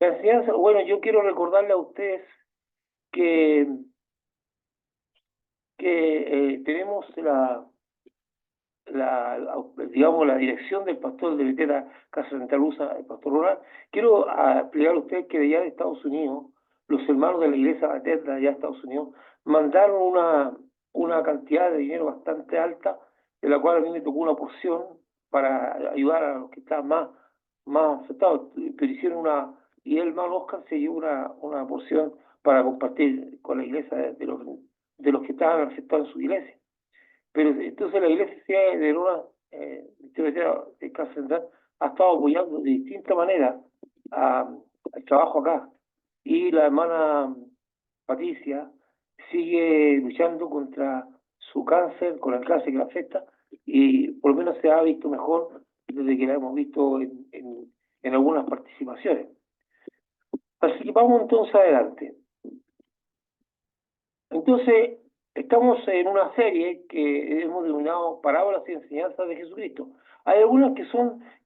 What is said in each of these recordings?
La enseñanza, bueno, yo quiero recordarle a ustedes que, que tenemos digamos, la dirección del pastor de Beteta Casa Santa Luza, el pastor rural. Quiero explicar a ustedes que de allá de Estados Unidos, los hermanos de la iglesia Beteta allá de Estados Unidos, mandaron una cantidad de dinero bastante alta, de la cual a mí me tocó una porción para ayudar a los que estaban más afectados. Pero hicieron y el hermano Oscar se llevó una porción para compartir con la iglesia de los que estaban afectados en su iglesia. Pero entonces la iglesia de Luna, de Casa Central, ha estado apoyando de distintas maneras al trabajo acá. Y la hermana Patricia sigue luchando contra su cáncer, con el cáncer que la afecta, y por lo menos se ha visto mejor desde que la hemos visto en algunas participaciones. Así que vamos entonces adelante. Entonces, estamos en una serie que hemos denominado Parábolas y Enseñanzas de Jesucristo. Hay algunas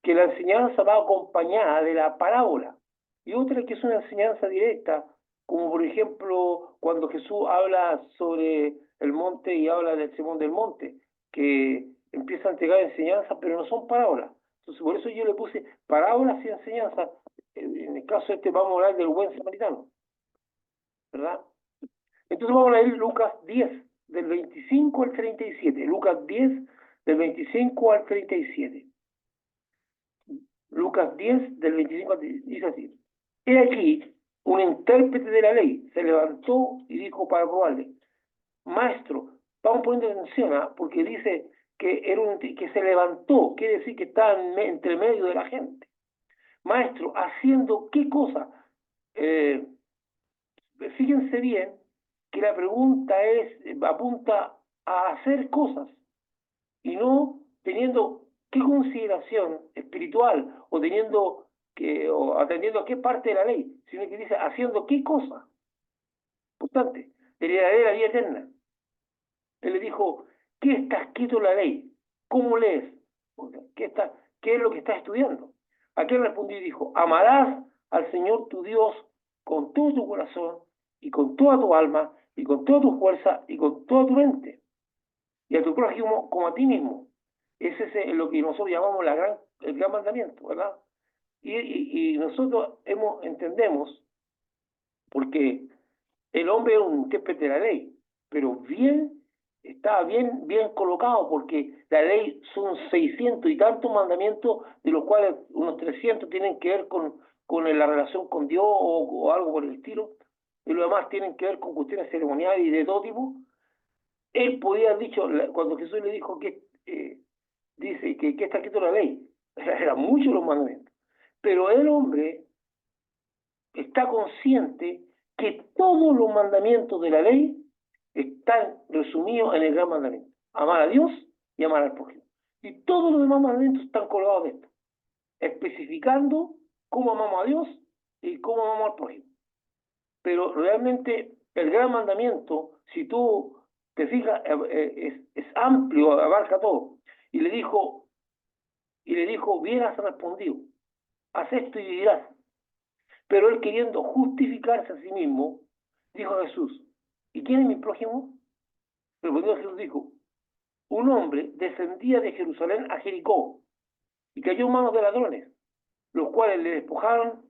que la enseñanza va acompañada de la parábola y otras que es una enseñanza directa, como por ejemplo cuando Jesús habla sobre el monte y habla del sermón del monte, que empieza a entregar enseñanzas, pero no son parábolas. Entonces, por eso yo le puse parábolas y enseñanzas. En el caso este vamos a hablar del buen samaritano, ¿verdad? Entonces vamos a leer Lucas 10, del 25 al 37. Lucas 10, del 25 al 37. Lucas 10, del 25 al 37. Dice así. He aquí, un intérprete de la ley se levantó y dijo para probarle, maestro, vamos poniendo atención, porque dice que se levantó, quiere decir que está entre medio de la gente. Maestro, ¿haciendo qué cosa? Fíjense bien que la pregunta apunta a hacer cosas y no teniendo qué consideración espiritual o atendiendo a qué parte de la ley, sino que dice haciendo qué cosa. Importante, de la vida eterna. Él le dijo, ¿qué está escrito en la ley? ¿Cómo lees? ¿Qué es lo que estás estudiando? Aquel respondió y dijo, amarás al Señor tu Dios con todo tu corazón y con toda tu alma y con toda tu fuerza y con toda tu mente. Y a tu prójimo como a ti mismo. Ese es lo que nosotros llamamos el gran mandamiento, ¿verdad? Y nosotros entendemos, porque el hombre es un intérprete de la ley, pero está bien colocado, porque la ley son 600 y tantos mandamientos, de los cuales unos 300 tienen que ver con la relación con Dios o algo por el estilo, y los demás tienen que ver con cuestiones ceremoniales y de todo tipo. Él podía haber dicho, cuando Jesús le dijo dice que está escrito en la ley, eran muchos los mandamientos, pero el hombre está consciente que todos los mandamientos de la ley están resumidos en el gran mandamiento. Amar a Dios y amar al prójimo. Y todos los demás mandamientos están colgados de esto, especificando cómo amamos a Dios y cómo amamos al prójimo. Pero realmente el gran mandamiento, si tú te fijas, es amplio, abarca todo. Y le dijo, bien has respondido, haz esto y vivirás. Pero él, queriendo justificarse a sí mismo, dijo a Jesús, ¿y quién es mi prójimo? Respondió Jesús, dijo, un hombre descendía de Jerusalén a Jericó y cayó en manos de ladrones, los cuales le despojaron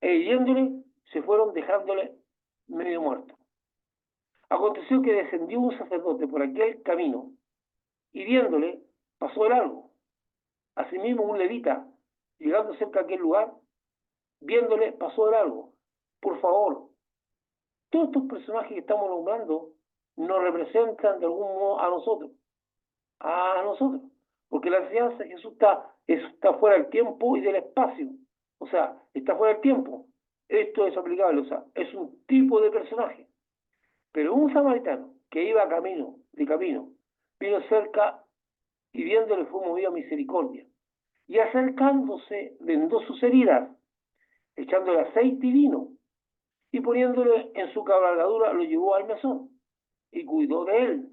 e hiriéndole se fueron dejándole medio muerto. Aconteció que descendió un sacerdote por aquel camino y viéndole pasó de largo. Asimismo un levita, llegando cerca de aquel lugar, viéndole pasó de largo. Por favor, todos estos personajes que estamos nombrando nos representan de algún modo a nosotros, porque la enseñanza de Jesús está fuera del tiempo y del espacio, o sea, está fuera del tiempo. Esto es aplicable, o sea, es un tipo de personaje. Pero un samaritano que iba de camino, vino cerca y viéndole fue movido a misericordia. Y acercándose, vendó sus heridas, echándole aceite y vino, y poniéndole en su cabalgadura, lo llevó al mesón y cuidó de él.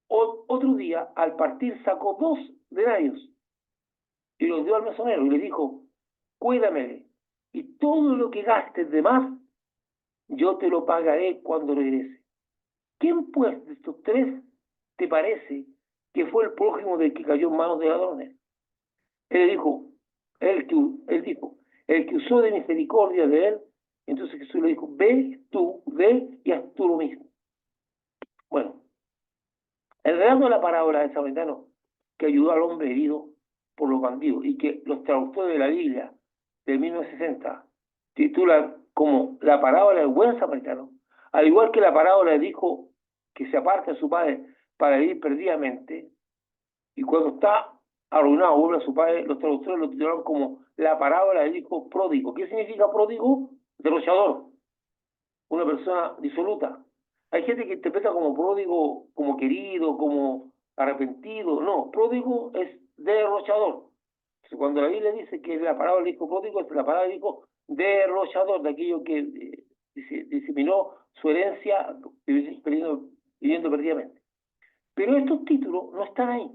Otro día, al partir, sacó 2 denarios y los dio al mesonero y le dijo, cuídamele, y todo lo que gastes de más, yo te lo pagaré cuando regrese. ¿Quién pues de estos tres te parece que fue el prójimo del que cayó en manos de ladrones? Él dijo, él dijo, el que usó de misericordia de él. Entonces Jesús le dijo, ve y haz tú lo mismo. Bueno, el relato de la parábola del samaritano que ayudó al hombre herido por los bandidos y que los traductores de la Biblia de 1960 titulan como la parábola del buen samaritano, al igual que la parábola del hijo que se aparta de su padre para ir perdidamente, y cuando está arruinado vuelve a su padre, los traductores lo titularon como la parábola del hijo pródigo. ¿Qué significa pródigo? Derrochador, una persona disoluta. Hay gente que interpreta como pródigo, como querido, como arrepentido. No, pródigo es derrochador. Entonces, cuando la Biblia dice que la parábola del hijo pródigo, es la parábola del hijo derrochador, de aquello que diseminó su herencia viviendo perdidamente. Pero estos títulos no están ahí.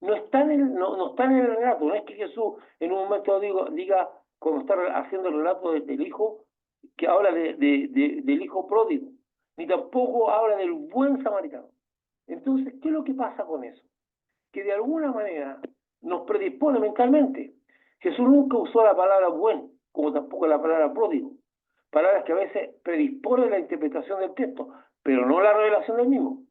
No están en el relato. No es que Jesús en un momento diga cuando está haciendo el relato del hijo, que habla del hijo pródigo, ni tampoco habla del buen samaritano. Entonces, ¿qué es lo que pasa con eso? Que de alguna manera nos predispone mentalmente. Jesús nunca usó la palabra buen, como tampoco la palabra pródigo. Palabras que a veces predisponen la interpretación del texto, pero no la revelación del mismo.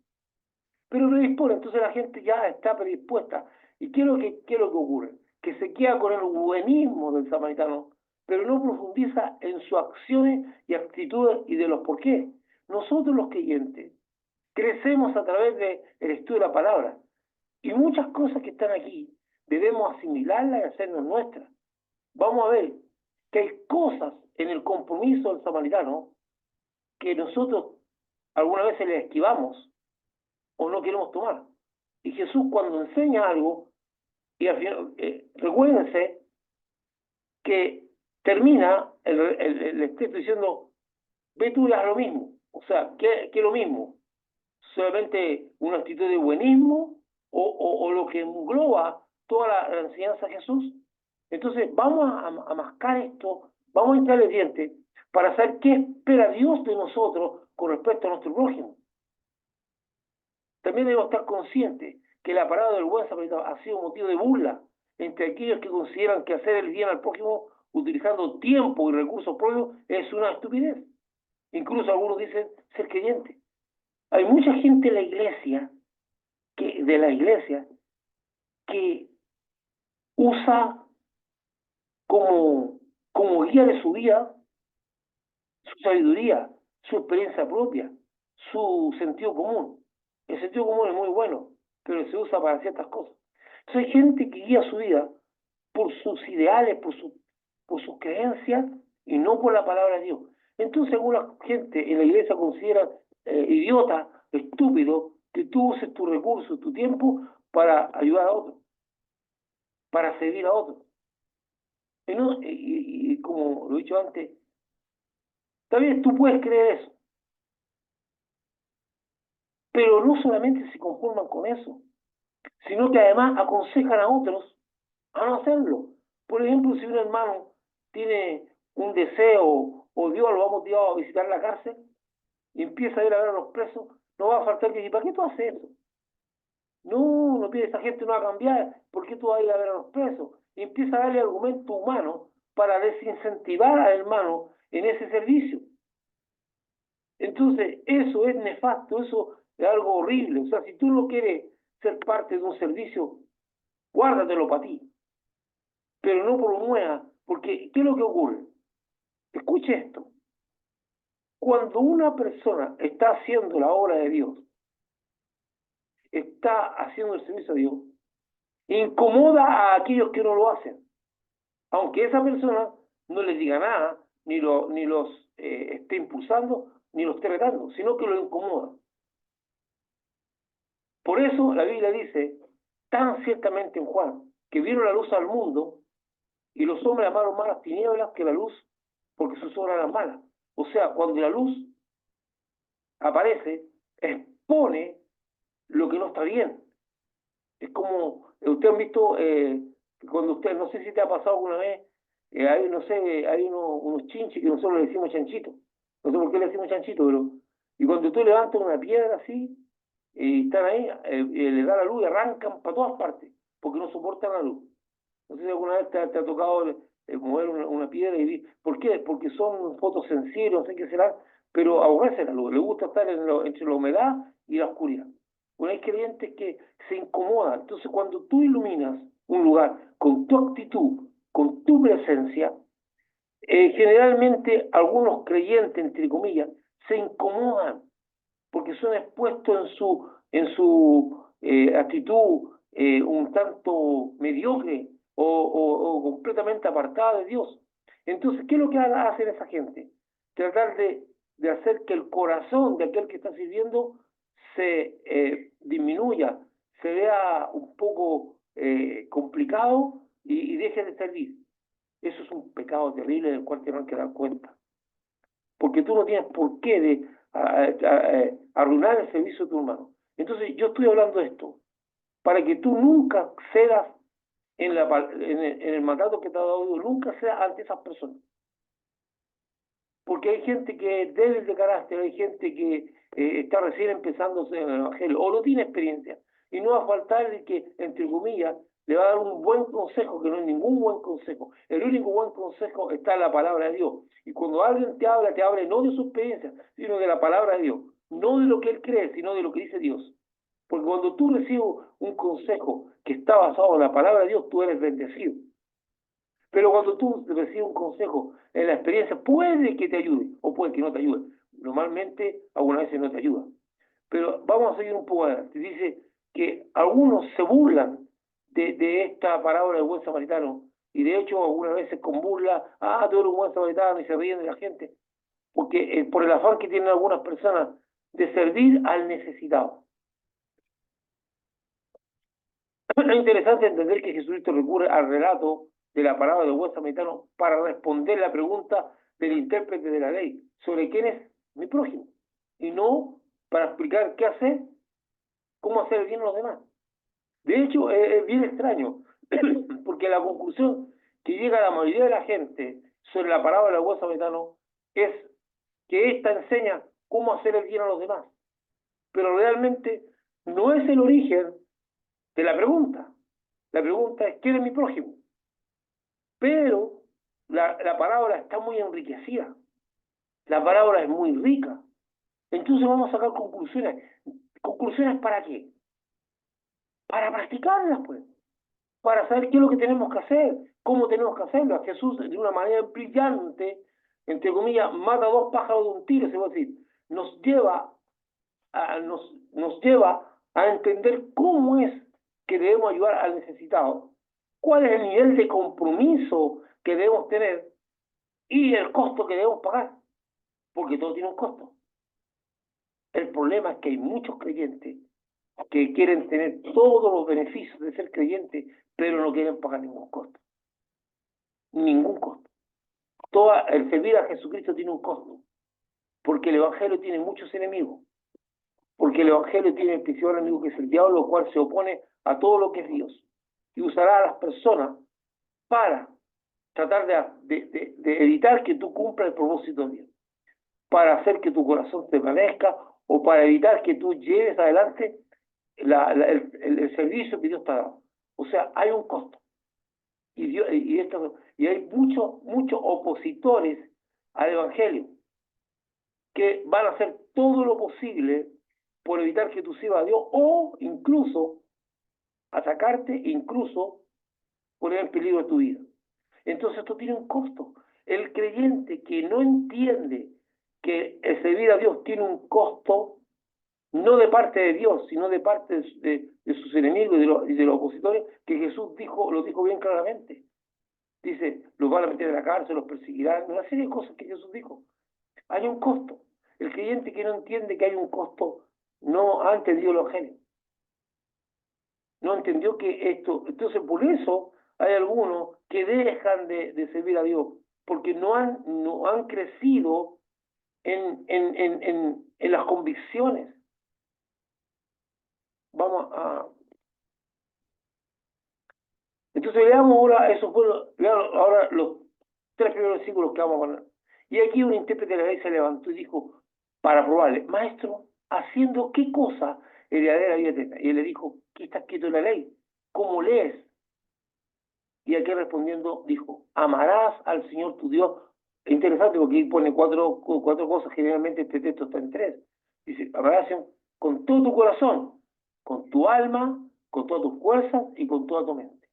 Pero predispone, entonces la gente ya está predispuesta. ¿Y qué es lo que ocurre? Que se queda con el buenismo del samaritano, pero no profundiza en sus acciones y actitudes y de los por qué. Nosotros los creyentes crecemos a través del estudio de la palabra, y muchas cosas que están aquí debemos asimilarlas y hacernos nuestras. Vamos a ver que hay cosas en el compromiso del samaritano que nosotros algunas veces le esquivamos o no queremos tomar. Y Jesús cuando enseña algo, y al final, recuérdense que termina el texto diciendo, ve tú y haz lo mismo. O sea, ¿qué es lo mismo? ¿Solamente una actitud de buenismo o lo que engloba toda la enseñanza de Jesús? Entonces vamos a mascar esto, vamos a entrarle dientes para saber qué espera Dios de nosotros con respecto a nuestro prójimo. También debemos estar conscientes que la parábola del buen samaritano ha sido motivo de burla entre aquellos que consideran que hacer el bien al prójimo utilizando tiempo y recursos propios es una estupidez. Incluso algunos dicen ser creyentes. Hay mucha gente de la iglesia que usa como guía de su vida su sabiduría, su experiencia propia, su sentido común. El sentido común es muy bueno, pero se usa para ciertas cosas. Entonces hay gente que guía su vida por sus ideales, por sus creencias y no por la palabra de Dios. Entonces alguna gente en la iglesia considera idiota, estúpido, que tú uses tus recursos, tu tiempo para ayudar a otros, para servir a otros. Y como lo he dicho antes, está bien, tú puedes creer eso, pero no solamente se conforman con eso, sino que además aconsejan a otros a no hacerlo. Por ejemplo, si un hermano tiene un deseo o Dios lo ha motivado a visitar la cárcel y empieza a ir a ver a los presos, no va a faltar que diga, ¿para qué tú haces eso? No pide, esa gente no va a cambiar, ¿por qué tú vas a ir a ver a los presos? Y empieza a darle argumento humano para desincentivar al hermano en ese servicio. Entonces, eso es nefasto, eso es algo horrible. O sea, si tú no quieres ser parte de un servicio, guárdatelo para ti. Pero no promueva, porque ¿qué es lo que ocurre? Escuche esto. Cuando una persona está haciendo la obra de Dios, está haciendo el servicio a Dios, incomoda a aquellos que no lo hacen. Aunque esa persona no les diga nada, ni los esté impulsando, ni los esté retando, sino que lo incomoda. Por eso la Biblia dice tan ciertamente en Juan, que vieron la luz al mundo y los hombres amaron más las tinieblas que la luz, porque sus obras eran malas. O sea, cuando la luz aparece, expone lo que no está bien. Es como, ustedes han visto, cuando usted, no sé si te ha pasado alguna vez, Hay, no sé, hay unos chinches que nosotros le decimos chanchito. No sé por qué le decimos chanchito, pero... Y cuando tú levantas una piedra así, están ahí, le da la luz y arrancan para todas partes, porque no soportan la luz. No sé si alguna vez te ha tocado mover una piedra y ¿por qué? Porque son fotosensibles, no sé qué será, pero aborrece la luz, le gusta estar entre la humedad y la oscuridad. Bueno, hay creyentes que se incomodan. Entonces, cuando tú iluminas un lugar con tu actitud, con tu presencia, generalmente algunos creyentes, entre comillas, se incomodan porque son expuestos en su actitud un tanto mediocre o completamente apartada de Dios. Entonces, ¿qué es lo que hace esa gente? Tratar de hacer que el corazón de aquel que está sirviendo se disminuya, se vea un poco complicado y deje de servir. Eso es un pecado terrible del cual tenemos que dar cuenta. Porque tú no tienes por qué arruinar el servicio de tu hermano. Entonces, yo estoy hablando de esto, para que tú nunca cedas en el mandato que te ha dado Dios, nunca cedas ante esas personas. Porque hay gente que es débil de carácter, hay gente que está recién empezando en el Evangelio, o no tiene experiencia, y no va a faltar el que, entre comillas, le va a dar un buen consejo, que no es ningún buen consejo. El único buen consejo está en la palabra de Dios. Y cuando alguien te habla no de su experiencia, sino de la palabra de Dios. No de lo que él cree, sino de lo que dice Dios. Porque cuando tú recibes un consejo que está basado en la palabra de Dios, tú eres bendecido. Pero cuando tú recibes un consejo en la experiencia, puede que te ayude o puede que no te ayude. Normalmente, algunas veces no te ayuda. Pero vamos a seguir un poco adelante. Dice que algunos se burlan de esta parábola del buen samaritano. Y de hecho, algunas veces con burla, tú eres un buen samaritano y se ríen de la gente. Porque por el afán que tienen algunas personas de servir al necesitado. Es interesante entender que Jesucristo recurre al relato de la parábola del buen samaritano para responder la pregunta del intérprete de la ley sobre quién es mi prójimo y no para explicar qué hacer, cómo hacer el bien a los demás. De hecho, es bien extraño, porque la conclusión que llega a la mayoría de la gente sobre la parábola del buen samaritano es que ésta enseña cómo hacer el bien a los demás, pero realmente no es el origen de la pregunta. La pregunta es, ¿quién es mi prójimo? Pero la parábola está muy enriquecida, la parábola es muy rica. Entonces vamos a sacar conclusiones. ¿Conclusiones para qué? Para practicarlas, pues. Para saber qué es lo que tenemos que hacer, cómo tenemos que hacerlo. Jesús, de una manera brillante, entre comillas, mata dos pájaros de un tiro, se va a decir. Nos lleva a entender cómo es que debemos ayudar al necesitado, cuál es el nivel de compromiso que debemos tener y el costo que debemos pagar, porque todo tiene un costo. El problema es que hay muchos creyentes que quieren tener todos los beneficios de ser creyentes, pero no quieren pagar ningún costo. Ningún costo. El servir a Jesucristo tiene un costo, porque el Evangelio tiene muchos enemigos, porque el Evangelio tiene el principal enemigo que es el diablo, el cual se opone a todo lo que es Dios, y usará a las personas para tratar de evitar que tú cumplas el propósito de Dios, para hacer que tu corazón te permanezca o para evitar que tú lleves adelante el servicio que Dios te ha dado. O sea, hay un costo. Y hay muchos opositores al Evangelio que van a hacer todo lo posible por evitar que tú sirvas a Dios o incluso atacarte, incluso poner en peligro tu vida. Entonces esto tiene un costo. El creyente que no entiende que el servir a Dios tiene un costo, no de parte de Dios, sino de parte de sus enemigos y de los opositores, que Jesús lo dijo bien claramente. Dice, los van a meter en la cárcel, los perseguirán, una serie de cosas que Jesús dijo. Hay un costo. El creyente que no entiende que hay un costo no ha entendido el Evangelio. No entendió que esto, entonces por eso hay algunos que dejan de servir a Dios, porque no han crecido en las convicciones. Vamos a... Entonces veamos ahora, veamos ahora los 3 primeros versículos que vamos a poner. Y aquí un intérprete de la ley se levantó y dijo, para probarle, maestro, ¿haciendo qué cosa heredaré la vida eterna? Y él le dijo, ¿qué está escrito en la ley? ¿Cómo lees? Y aquí respondiendo dijo, amarás al Señor tu Dios. Es interesante porque ahí pone cuatro cosas, generalmente este texto está en 3. Dice, amarás con todo tu corazón, con tu alma, con todas tus fuerzas y con toda tu mente.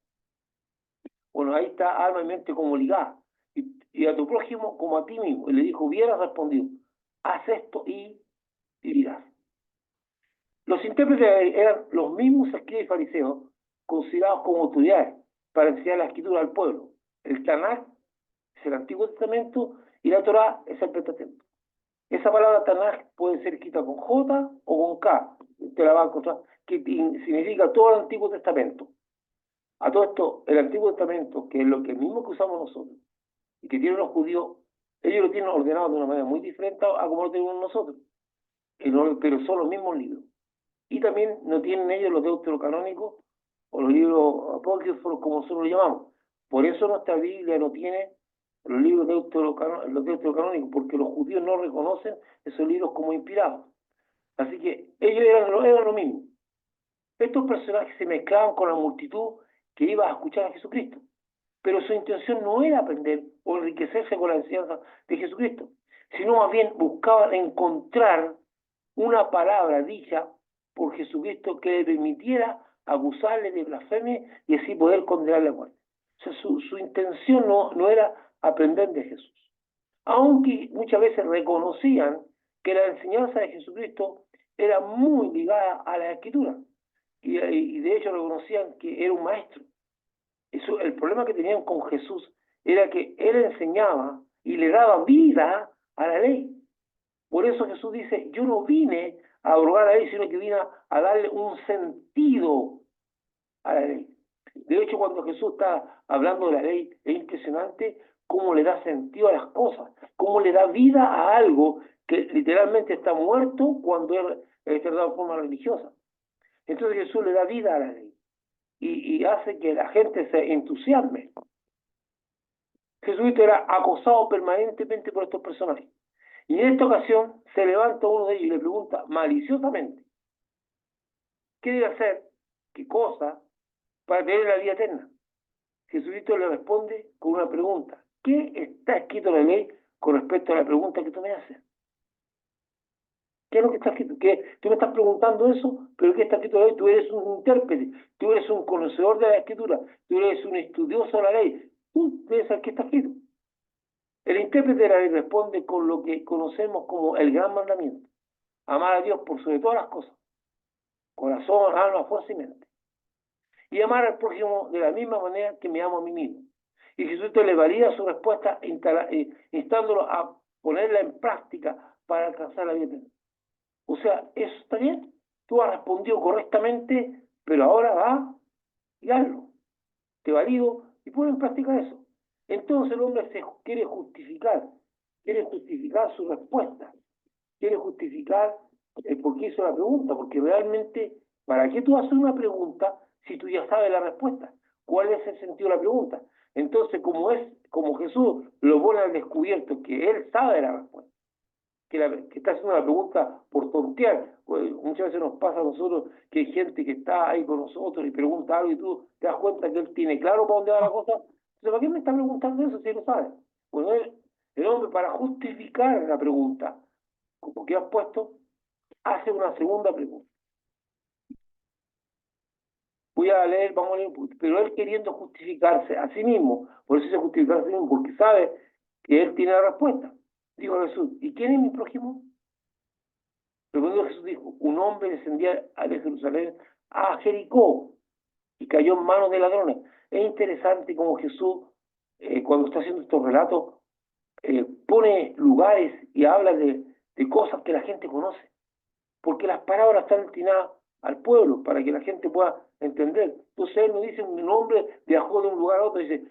Bueno, ahí está alma y mente como ligadas. Y a tu prójimo como a ti mismo. Y le dijo, hubieras respondido, haz esto y vivirás. Los intérpretes eran los mismos escribas y fariseos considerados como autoridades para enseñar la escritura al pueblo. El Tanakh es el Antiguo Testamento y la Torá es el Pentateuco. Esa palabra Tanakh puede ser escrita con J o con K, te la vas a encontrar, que significa todo el Antiguo Testamento. A todo esto, el Antiguo Testamento, que es lo que mismo que usamos nosotros, y que tienen los judíos, ellos lo tienen ordenado de una manera muy diferente a como lo tenemos nosotros, pero son los mismos libros. Y también no tienen ellos los deuterocanónicos o los libros apócrifos, como nosotros lo llamamos. Por eso nuestra Biblia no tiene los libros deuterocanónicos, porque los judíos no reconocen esos libros como inspirados. Así que ellos eran lo mismo. Estos personajes se mezclaban con la multitud que iba a escuchar a Jesucristo, pero su intención no era aprender o enriquecerse con la enseñanza de Jesucristo, sino más bien buscaban encontrar una palabra dicha por Jesucristo que le permitiera acusarle de blasfemia y así poder condenarle a muerte. O sea, su intención no era aprender de Jesús, aunque muchas veces reconocían que la enseñanza de Jesucristo era muy ligada a la Escritura, y de hecho reconocían que era un maestro. El problema que tenían con Jesús era que él enseñaba y le daba vida a la ley. Por eso Jesús dice, yo no vine a abrogar la ley, sino que vine a darle un sentido a la ley. De hecho, cuando Jesús está hablando de la ley, es impresionante cómo le da sentido a las cosas, cómo le da vida a algo que literalmente está muerto cuando es tratado de forma religiosa. Entonces Jesús le da vida a la ley y hace que la gente se entusiasme. Jesucristo era acosado permanentemente por estos personajes. Y en esta ocasión se levanta uno de ellos y le pregunta maliciosamente, ¿qué debe hacer? ¿Qué cosa? Para tener la vida eterna. Jesucristo le responde con una pregunta. ¿Qué está escrito en la ley con respecto a la pregunta que tú me haces? ¿Qué es lo que está escrito? ¿Qué? Tú me estás preguntando eso, pero ¿qué está escrito en la ley? Tú eres un intérprete, tú eres un conocedor de la escritura, tú eres un estudioso de la ley. Tú debes saber qué está escrito. El intérprete de la ley responde con lo que conocemos como el gran mandamiento. Amar a Dios por sobre todas las cosas, corazón, alma, fuerza y mente. Y amar al prójimo de la misma manera que me amo a mí mismo. Y Jesucristo le valida su respuesta instándolo a ponerla en práctica para alcanzar la vida eterna. O sea, eso está bien, tú has respondido correctamente, pero ahora va y hazlo. Te valido y pon en práctica eso. Entonces el hombre quiere justificar su respuesta, quiere justificar por qué hizo la pregunta, porque realmente, ¿para qué tú haces una pregunta si tú ya sabes la respuesta? ¿Cuál es el sentido de la pregunta? Entonces, como Jesús lo pone al descubierto, que él sabe la respuesta, que está haciendo la pregunta por tontear. Pues muchas veces nos pasa a nosotros que hay gente que está ahí con nosotros y pregunta algo y tú te das cuenta que él tiene claro para dónde va la cosa. Entonces, ¿para qué me está preguntando eso si él lo sabe? Bueno, el hombre, para justificar la pregunta, como que has puesto, hace una segunda pregunta. Voy a leer, vamos a leer un poquito. Pero él queriendo justificarse a sí mismo, por eso se justifica a sí mismo, porque sabe que él tiene la respuesta. Dijo Jesús, ¿y quién es mi prójimo? Respondió Jesús, dijo, un hombre descendía de Jerusalén a Jericó y cayó en manos de ladrones. Es interesante cómo Jesús, cuando está haciendo estos relatos, pone lugares y habla de cosas que la gente conoce, porque las palabras están destinadas al pueblo, para que la gente pueda entender. Entonces él no dice un hombre viajó de un lugar a otro, dice,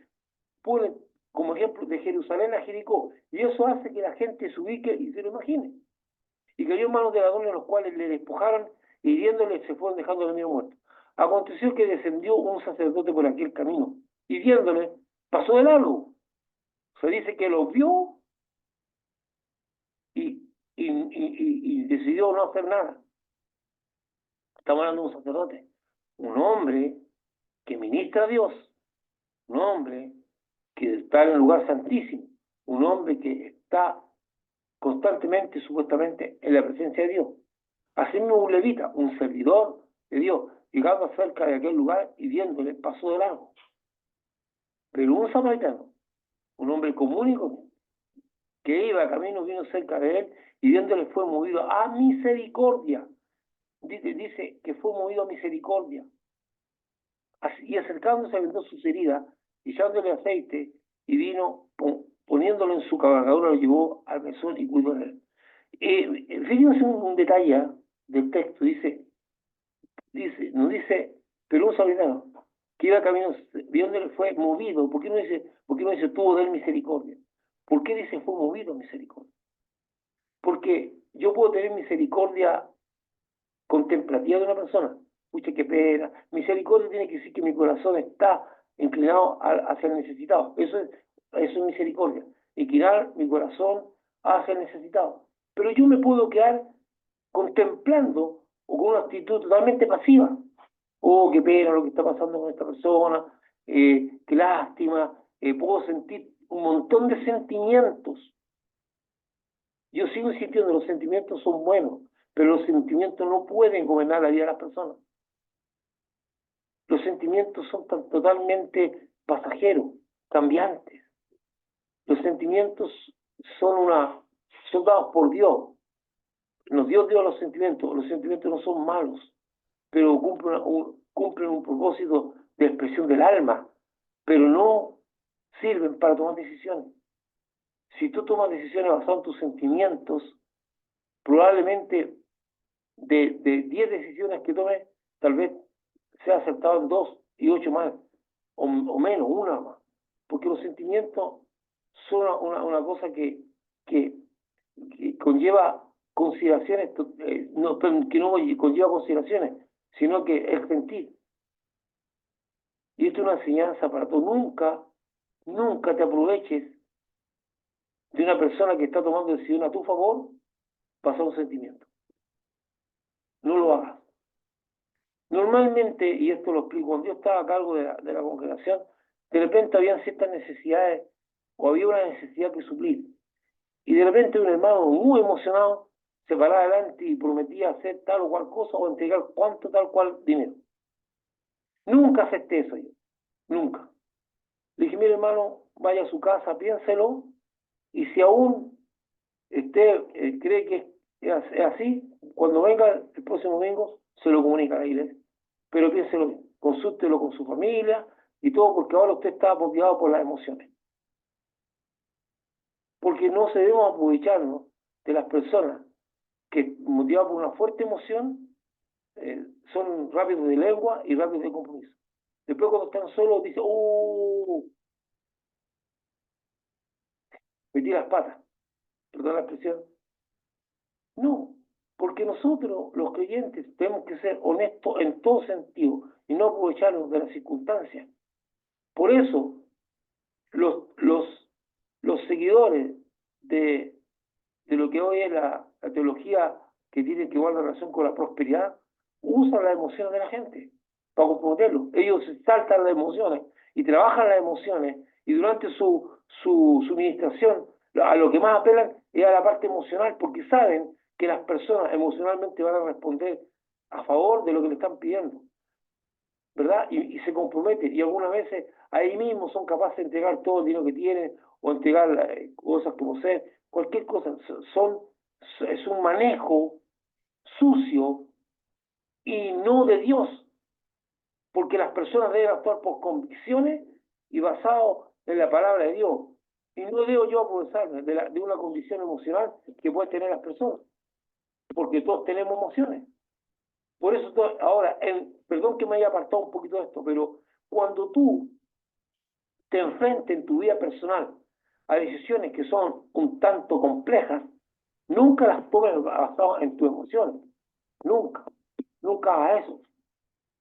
pone como ejemplo de Jerusalén a Jericó, y eso hace que la gente se ubique y se lo imagine. Y cayó en manos de ladrones, los cuales le despojaron, y hiriéndole se fueron dejando el mismo muerto. Aconteció que descendió un sacerdote por aquel camino, y viéndole, pasó de largo. Se dice que lo vio y decidió no hacer nada. Estamos hablando de un sacerdote, un hombre que ministra a Dios, un hombre que está en el lugar santísimo, un hombre que está constantemente, supuestamente, en la presencia de Dios. Asimismo un levita, un servidor de Dios, llegando cerca de aquel lugar y viéndole, pasó de largo. Pero un samaritano, un hombre común y corriente, que iba camino, vino cerca de él y viéndole fue movido a misericordia. Dice que fue movido a misericordia. Y acercándose vendó sus heridas, echándole aceite y vino, poniéndolo en su cabalgadura, lo llevó al mesón y cuidó de él. Fíjense un detalle del texto, nos dice, pero un samaritano que iba camino, viéndole fue movido. ¿Por qué no dice tuvo de él misericordia? ¿Por qué dice fue movido a misericordia? Porque yo puedo tener misericordia contemplativa de una persona. Pucha, qué pena. Misericordia tiene que decir que mi corazón está inclinado hacia el necesitado. Eso es misericordia. Inclinar mi corazón hacia el necesitado. Pero yo me puedo quedar contemplando o con una actitud totalmente pasiva. Oh, qué pena lo que está pasando con esta persona, qué lástima, puedo sentir un montón de sentimientos. Yo sigo insistiendo, los sentimientos son buenos, pero los sentimientos no pueden gobernar la vida de las personas. Los sentimientos son totalmente pasajeros, cambiantes. Los sentimientos son dados por Dios. Nos dio Dios los sentimientos no son malos, pero cumplen un propósito de expresión del alma, pero no sirven para tomar decisiones. Si tú tomas decisiones basadas en tus sentimientos, probablemente de 10 decisiones que tomes, tal vez sea acertado en 2 y 8 más, o menos, una más, porque los sentimientos son una cosa que conlleva consideraciones, que no conlleva consideraciones, sino que el sentir. Y esto es una enseñanza para todos. Nunca te aproveches de una persona que está tomando decisión a tu favor basado en un sentimiento. No lo hagas. Normalmente, y esto lo explico, cuando yo estaba a cargo de la congregación, de repente habían ciertas necesidades o había una necesidad que suplir. Y de repente un hermano muy emocionado se paraba adelante y prometía hacer tal o cual cosa o entregar cuánto tal cual dinero. Nunca acepté eso yo. Nunca. Le dije, mire hermano, vaya a su casa, piénselo, y si aún cree que es así, cuando venga el próximo domingo, se lo comunica a la iglesia. Pero piénselo bien, consúltelo con su familia y todo, porque ahora usted está motivado por las emociones. Porque no se debemos aprovecharnos de las personas que, motivadas por una fuerte emoción, son rápidos de lengua y rápidos de compromiso. Después cuando están solos, dicen, metí las patas, perdón la expresión. No, porque nosotros, los creyentes, tenemos que ser honestos en todo sentido y no aprovecharnos de las circunstancias. Por eso, los seguidores de lo que hoy es la teología que tiene que guardar relación con la prosperidad, usan las emociones de la gente para comprometerlo. Ellos saltan las emociones y trabajan las emociones y durante su administración a lo que más apelan es a la parte emocional porque saben que las personas emocionalmente van a responder a favor de lo que le están pidiendo, ¿verdad? Y se comprometen y algunas veces ahí mismo son capaces de entregar todo el dinero que tienen o entregar cosas como ser, cualquier cosa. Es un manejo sucio y no de Dios, porque las personas deben actuar por convicciones y basado en la palabra de Dios. Y no debo yo aprovecharme de una condición emocional que pueden tener las personas, porque todos tenemos emociones. Por eso ahora, perdón que me haya apartado un poquito de esto, pero cuando tú te enfrentes en tu vida personal a decisiones que son un tanto complejas, nunca las tomes basadas en tus emociones. Nunca. Nunca hagas eso.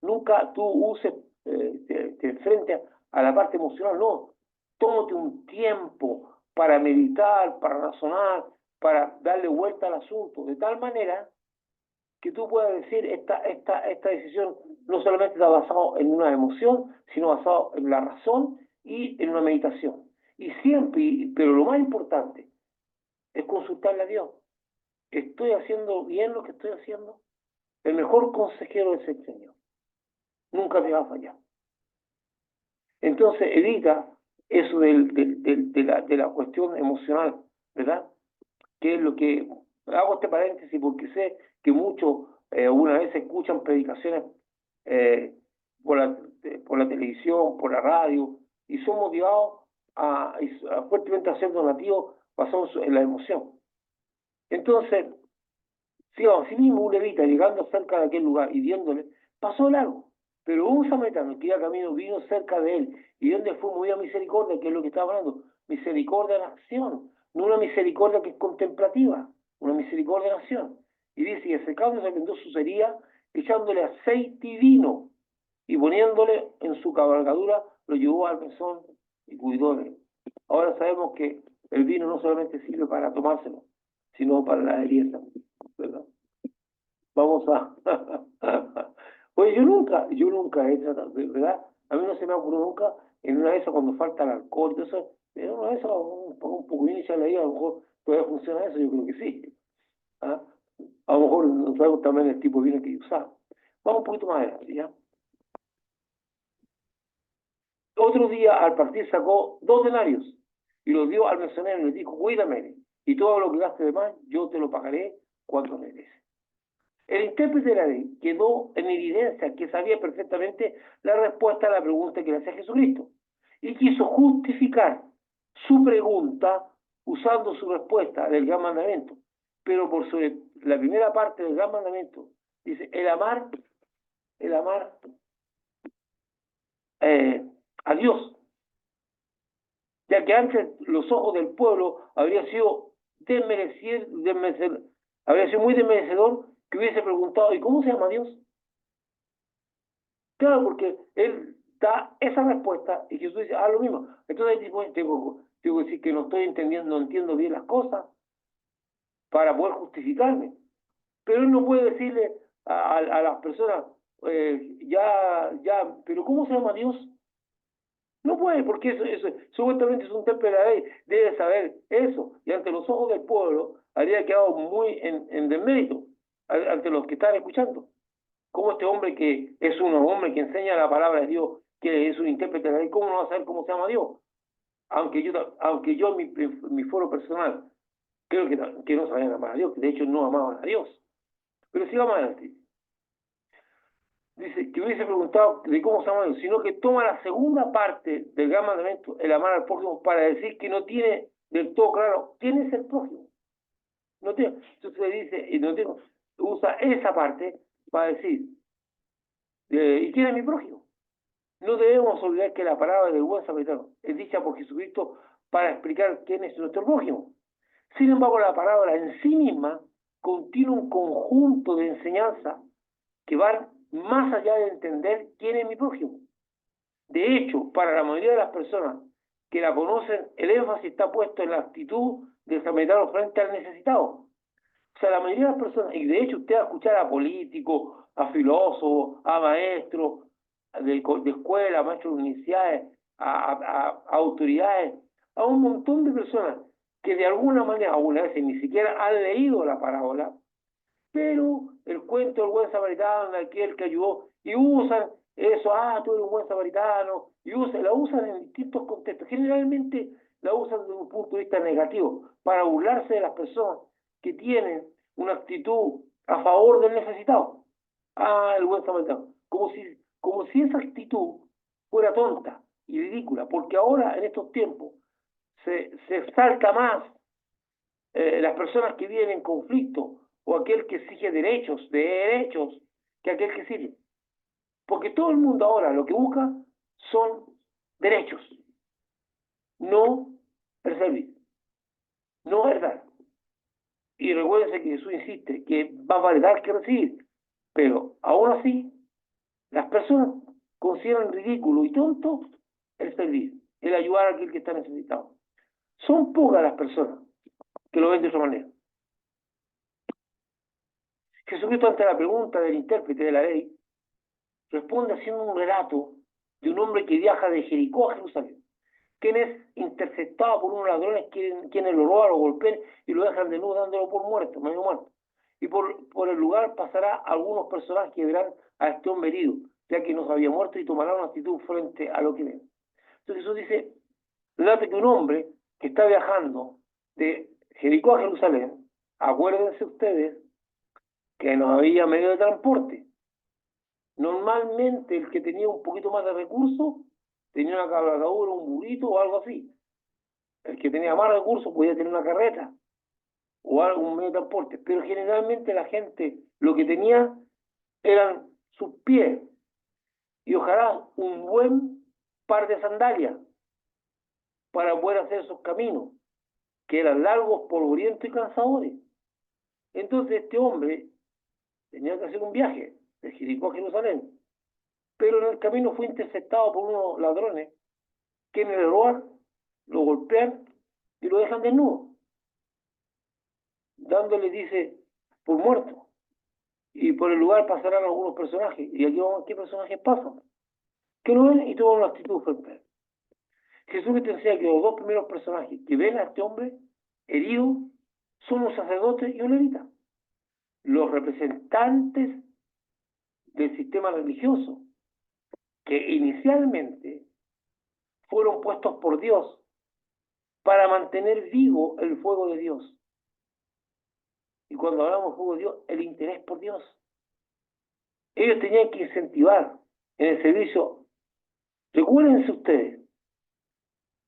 Nunca tú te enfrentes a la parte emocional. No. Tómate un tiempo para meditar, para razonar, para darle vuelta al asunto, de tal manera que tú puedas decir, esta decisión no solamente está basada en una emoción, sino basado en la razón y en una meditación. Y siempre, pero lo más importante, es consultarle a Dios. ¿Estoy haciendo bien lo que estoy haciendo? El mejor consejero es el Señor. Nunca te va a fallar. Entonces evita eso de la cuestión emocional, ¿verdad? Que es lo que hago este paréntesis porque sé que muchos alguna vez escuchan predicaciones eh, por la televisión, por la radio, y son motivados a fuertemente hacer donativos basados en la emoción. Entonces, si mismo un levita llegando cerca de aquel lugar y viéndole, pasó largo. Pero un samaritano que iba camino vino cerca de él y donde fue movida misericordia, que es lo que estaba hablando, misericordia en acción, no una misericordia que es contemplativa, una misericordia en acción. Y dice, y acercándose vendió su cería, echándole aceite y vino, y poniéndole en su cabalgadura, lo llevó al mesón y cuidó de él. Ahora sabemos que el vino no solamente sirve para tomárselo, sino para la herida, ¿verdad? Vamos a... Oye, yo nunca he tratado, ¿verdad? A mí no se me ocurrió nunca, en una de esas cuando falta el alcohol, y eso, en una de esas, un poco de echarle ahí, a lo mejor todavía funciona eso, yo creo que sí. ¿Ah? A lo mejor no sabemos también el tipo de vino que usaba. Vamos un poquito más adelante, ¿ya? Otro día, al partir, sacó 2 denarios y los dio al mesonero y le dijo, cuídame, y todo lo que gaste de más, yo te lo pagaré cuando regrese. El intérprete de la ley quedó en evidencia que sabía perfectamente la respuesta a la pregunta que le hacía Jesucristo y quiso justificar su pregunta usando su respuesta del gran mandamiento. Pero por sobre la primera parte del gran mandamiento, dice, el amar a Dios, ya que antes los ojos del pueblo habría sido habría sido muy desmerecedor que hubiese preguntado, ¿y cómo se llama Dios? Claro, porque él da esa respuesta y Jesús dice, lo mismo. Entonces tengo que decir que no estoy entendiendo, no entiendo bien las cosas para poder justificarme. Pero él no puede decirle a las personas, pero ¿cómo se llama Dios? No puede, porque eso supuestamente es un templo de la ley, debe saber eso. Y ante los ojos del pueblo habría quedado muy en desmérito ante los que están escuchando. ¿Cómo este hombre que es un hombre que enseña la palabra de Dios, que es un intérprete de la ley, cómo no va a saber cómo se llama Dios? Aunque yo en mi foro personal creo que no sabían amar a Dios, que de hecho no amaban a Dios. Pero sigamos adelante. Dice que hubiese preguntado de cómo se llama Dios, sino que toma la segunda parte del gran mandamiento, el amar al prójimo, para decir que no tiene del todo claro quién es el prójimo. No tiene. Entonces dice, y no tiene, usa esa parte para decir, ¿y quién es mi prójimo? No debemos olvidar que la palabra del buen samaritano es dicha por Jesucristo para explicar quién es nuestro prójimo. Sin embargo, la palabra en sí misma contiene un conjunto de enseñanzas que van más allá de entender quién es mi prójimo. De hecho, para la mayoría de las personas que la conocen, el énfasis está puesto en la actitud del samaritano frente al necesitado. O sea, la mayoría de las personas, y de hecho usted va a escuchar a políticos, a filósofos, a maestros de escuela, a maestros de universidades, a autoridades, a un montón de personas que de alguna manera, algunas veces ni siquiera han leído la parábola, pero el cuento del buen samaritano, aquel que ayudó, y usan eso, tú eres un buen samaritano, y la usan en distintos contextos. Generalmente la usan desde un punto de vista negativo, para burlarse de las personas que tienen una actitud a favor del necesitado. El buen samaritano. Como si esa actitud fuera tonta y ridícula, porque ahora en estos tiempos se exalta más las personas que viven en conflicto o aquel que exige derechos, que aquel que sirve. Porque todo el mundo ahora lo que busca son derechos, no el servicio, no el dar. Y recuérdense que Jesús insiste que va a valer dar que recibir, pero aún así las personas consideran ridículo y tonto el servir, el ayudar a aquel que está necesitado. Son pocas las personas que lo ven de otra manera. Jesucristo, ante la pregunta del intérprete de la ley, responde haciendo un relato de un hombre que viaja de Jericó a Jerusalén, quien es interceptado por unos ladrones quienes lo roban, lo golpean y lo dejan desnudo dándolo por muerto, medio muerto. Y por el lugar pasará algunos personajes que verán a este hombre herido, ya que no se había muerto, y tomará una actitud frente a lo que ven. Entonces Jesús dice, relata que un hombre que está viajando de Jericó a Jerusalén, acuérdense ustedes que no había medio de transporte. Normalmente el que tenía un poquito más de recursos tenía una cabalgadura, un burrito o algo así. El que tenía más recursos podía tener una carreta o algún medio de transporte. Pero generalmente la gente lo que tenía eran sus pies y ojalá un buen par de sandalias para poder hacer esos caminos, que eran largos, polvorientos y cansadores. Entonces este hombre tenía que hacer un viaje de Jericó a Jerusalén, pero en el camino fue interceptado por unos ladrones que en el roban, lo golpean y lo dejan desnudo, dándole, dice, por muerto. Y por el lugar pasarán algunos personajes. Y aquí vamos a ver qué personajes pasan. Que lo ven y toman una actitud frente a él. Jesús te enseña que los dos primeros personajes que ven a este hombre herido son un sacerdote y un levita, los representantes del sistema religioso, que inicialmente fueron puestos por Dios para mantener vivo el fuego de Dios. Y cuando hablamos de fuego de Dios, el interés por Dios. Ellos tenían que incentivar en el servicio. Recuérdense ustedes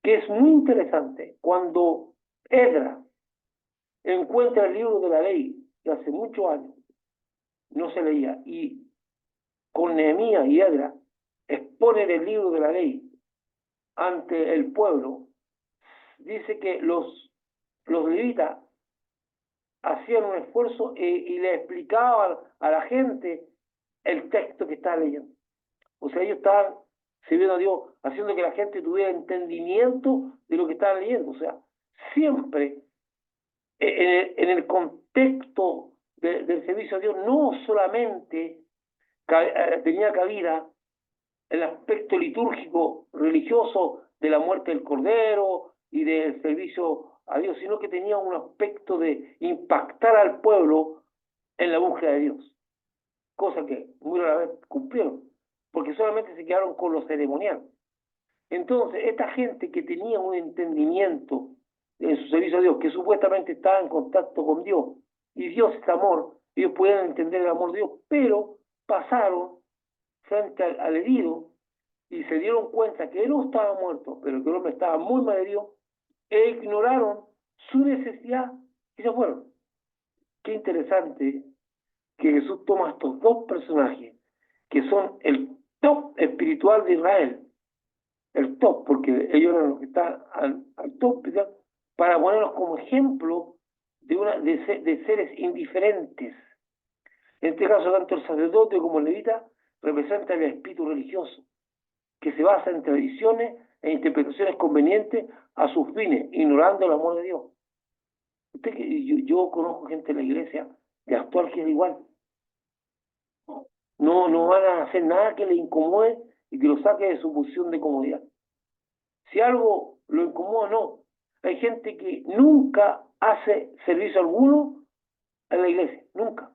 que es muy interesante cuando Edra encuentra el libro de la ley, que hace muchos años no se leía, y con Nehemías y Edra exponen el libro de la ley ante el pueblo. Dice que los levitas hacían un esfuerzo y le explicaban a la gente el texto que estaba leyendo. O sea, ellos estaban sirviendo a Dios, haciendo que la gente tuviera entendimiento de lo que estaban leyendo. O sea, siempre en el contexto del servicio a Dios, no solamente tenía cabida el aspecto litúrgico religioso de la muerte del Cordero y del servicio a Dios, sino que tenía un aspecto de impactar al pueblo en la búsqueda de Dios, cosa que muy rara vez cumplieron, porque solamente se quedaron con lo ceremonial. Entonces, esta gente que tenía un entendimiento en su servicio a Dios, que supuestamente estaba en contacto con Dios, y Dios es amor, ellos podían entender el amor de Dios, pero pasaron frente al herido y se dieron cuenta que él no estaba muerto, pero que el hombre estaba muy mal herido, e ignoraron su necesidad y se fueron. Qué interesante que Jesús toma estos dos personajes, que son el top espiritual de Israel, el top, porque ellos eran los que están al top, ¿verdad? Para ponerlos como ejemplo de seres indiferentes. En este caso, tanto el sacerdote como el levita representan el espíritu religioso, que se basa en tradiciones e interpretaciones convenientes a sus fines, ignorando el amor de Dios. Yo conozco gente en la iglesia de actual que es igual. No van a hacer nada que le incomode y que lo saque de su posición de comodidad. Si algo lo incomoda, no. Hay gente que nunca hace servicio alguno en la iglesia, nunca.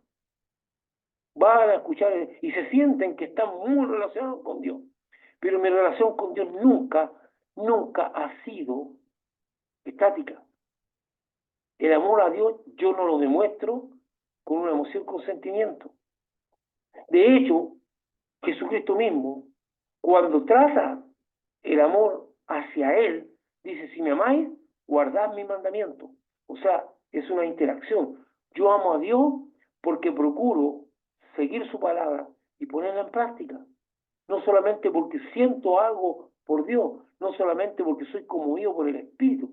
Van a escuchar y se sienten que están muy relacionados con Dios. Pero mi relación con Dios nunca ha sido estática. El amor a Dios yo no lo demuestro con una emoción, con sentimiento. De hecho, Jesucristo mismo, cuando trata el amor hacia Él, dice, si me amáis, guardad mi mandamiento. O sea, es una interacción. Yo amo a Dios porque procuro seguir su palabra y ponerla en práctica. No solamente porque siento algo por Dios, no solamente porque soy conmovido por el Espíritu.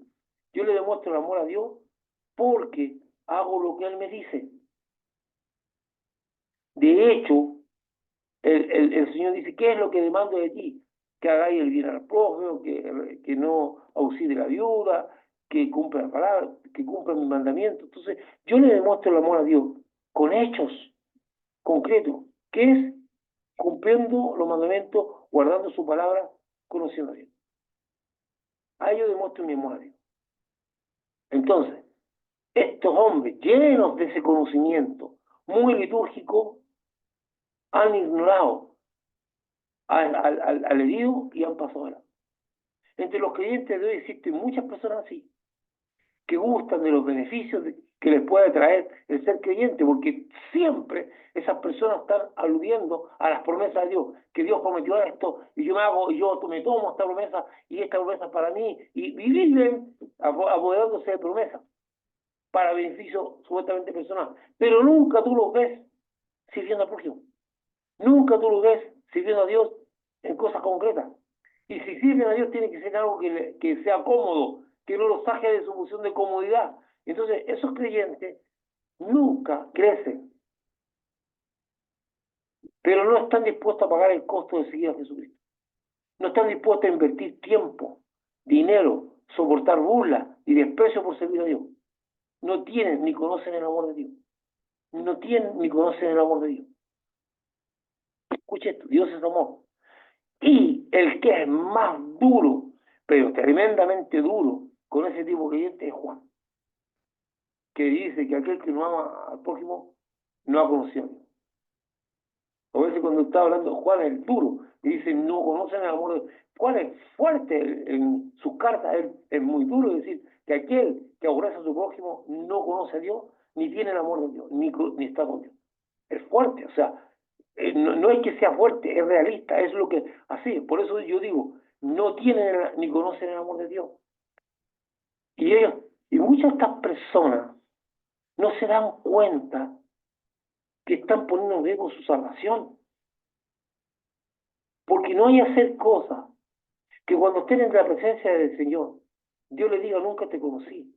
Yo le demuestro el amor a Dios porque hago lo que Él me dice. De hecho, el Señor dice, ¿qué es lo que demando de ti? Que hagáis el bien al prójimo, que no auxilie la viuda, que cumple la palabra, que cumple mi mandamiento. Entonces, yo le demuestro el amor a Dios con hechos concretos, que es cumpliendo los mandamientos, guardando su palabra, conociendo a Dios. A ello demuestro mi amor a Dios. Entonces, estos hombres llenos de ese conocimiento muy litúrgico han ignorado al herido y han pasado a la. Entre los creyentes de hoy existen muchas personas así, que gustan de los beneficios que les puede traer el ser creyente, porque siempre esas personas están aludiendo a las promesas de Dios, que Dios prometió esto, y yo me tomo esta promesa, y esta promesa es para mí, y viven apoderándose de promesas para beneficio supuestamente personal, pero nunca tú los ves sirviendo al prójimo, nunca tú los ves sirviendo a Dios en cosas concretas. Y si sirven a Dios tiene que ser algo que sea cómodo, que no los saque de su posición de comodidad. Entonces, esos creyentes nunca crecen, pero no están dispuestos a pagar el costo de seguir a Jesucristo. No están dispuestos a invertir tiempo, dinero, soportar burlas y desprecio por servir a Dios. No tienen ni conocen el amor de Dios. No tienen ni conocen el amor de Dios. Escuche esto, Dios es amor. Y el que es más duro, pero tremendamente duro, con ese tipo de creyente es Juan, que dice que aquel que no ama al prójimo no ha conocido a Dios. A veces cuando está hablando Juan es duro, y dice no conocen el amor de Dios. Juan es fuerte en sus cartas, es muy duro decir que aquel que aborrece a su prójimo no conoce a Dios, ni tiene el amor de Dios, ni está con Dios. Es fuerte, o sea, no es que sea fuerte, es realista, es lo que así, por eso yo digo, no tienen ni conocen el amor de Dios. Y muchas de estas personas no se dan cuenta que están poniendo en riesgo su salvación. Porque no hay hacer cosas que cuando estén en la presencia del Señor, Dios le diga, nunca te conocí,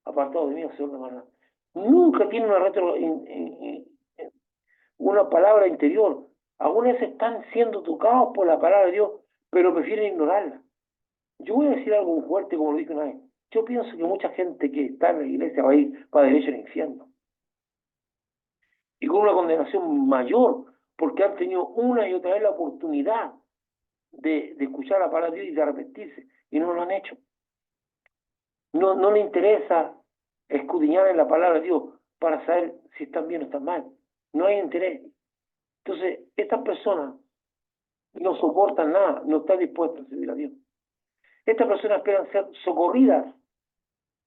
apartado de mí, Señor de maldad. Nunca tiene una palabra interior. Algunas veces están siendo tocados por la palabra de Dios, pero prefieren ignorarla. Yo voy a decir algo muy fuerte, como lo dije una vez. Yo pienso que mucha gente que está en la iglesia va a ir para derecho al infierno. Y con una condenación mayor, porque han tenido una y otra vez la oportunidad de escuchar la palabra de Dios y de arrepentirse, y no lo han hecho. No le interesa escudriñar en la palabra de Dios para saber si están bien o están mal. No hay interés. Entonces, estas personas no soportan nada, no están dispuestas a servir a Dios. Estas personas esperan ser socorridas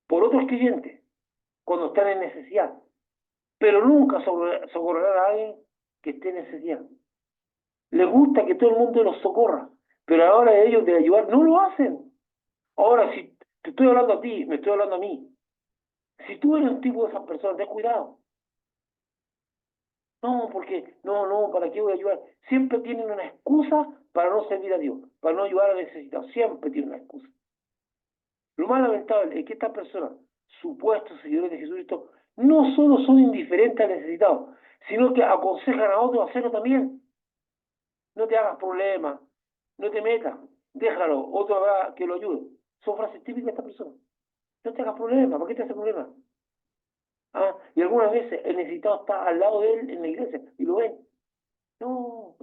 por otros creyentes cuando están en necesidad, pero nunca socorrerán a alguien que esté en necesidad. Les gusta que todo el mundo los socorra, pero a la hora de ellos de ayudar, no lo hacen. Ahora, si te estoy hablando a ti, me estoy hablando a mí, si tú eres un tipo de esas personas, ten cuidado. No, porque, no, ¿para qué voy a ayudar? Siempre tienen una excusa para no servir a Dios, para no ayudar a necesitados. Siempre tienen una excusa. Lo más lamentable es que estas personas, supuestos seguidores de Jesucristo, no solo son indiferentes al necesitado, sino que aconsejan a otros a hacerlo también. No te hagas problemas, no te metas, déjalo, otro habrá que lo ayude. Son frases típicas de esta persona. No te hagas problemas, ¿por qué te haces problemas? ¿Ah? Y algunas veces el necesitado está al lado de él en la iglesia y lo ven. No,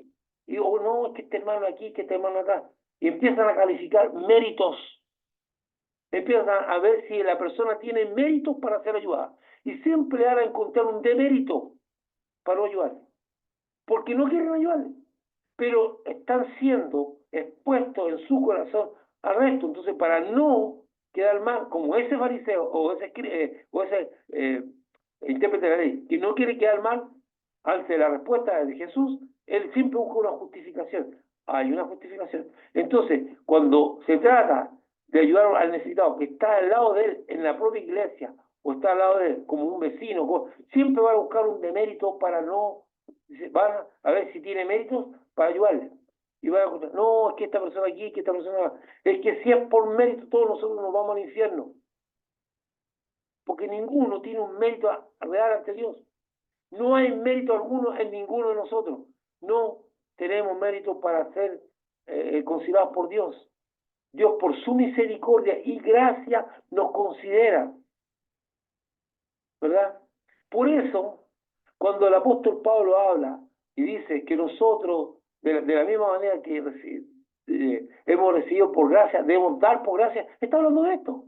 y digo, no, es que este hermano aquí, que este hermano acá. Y empiezan a calificar méritos. Empiezan a ver si la persona tiene méritos para ser ayudada. Y siempre van a encontrar un demérito para no ayudar. Porque no quieren ayudarle. Pero están siendo expuestos en su corazón al resto. Entonces, para no quedar mal, como ese fariseo o ese intérprete de la ley, que no quiere quedar mal ante la respuesta de Jesús, él siempre busca una justificación. Hay una justificación. Entonces, cuando se trata de ayudar al necesitado que está al lado de él en la propia iglesia o está al lado de él como un vecino, siempre va a buscar un demérito para no, van a ver si tiene méritos para ayudarle. Y van a contar, no, es que esta persona aquí, que esta persona, es que si es por mérito todos nosotros nos vamos al infierno. Porque ninguno tiene un mérito real ante Dios. No hay mérito alguno en ninguno de nosotros. No tenemos mérito para ser considerados por Dios. Dios por su misericordia y gracia nos considera, ¿verdad? Por eso, cuando el apóstol Pablo habla y dice que nosotros, de la misma manera que hemos recibido por gracia, debemos dar por gracia, está hablando de esto.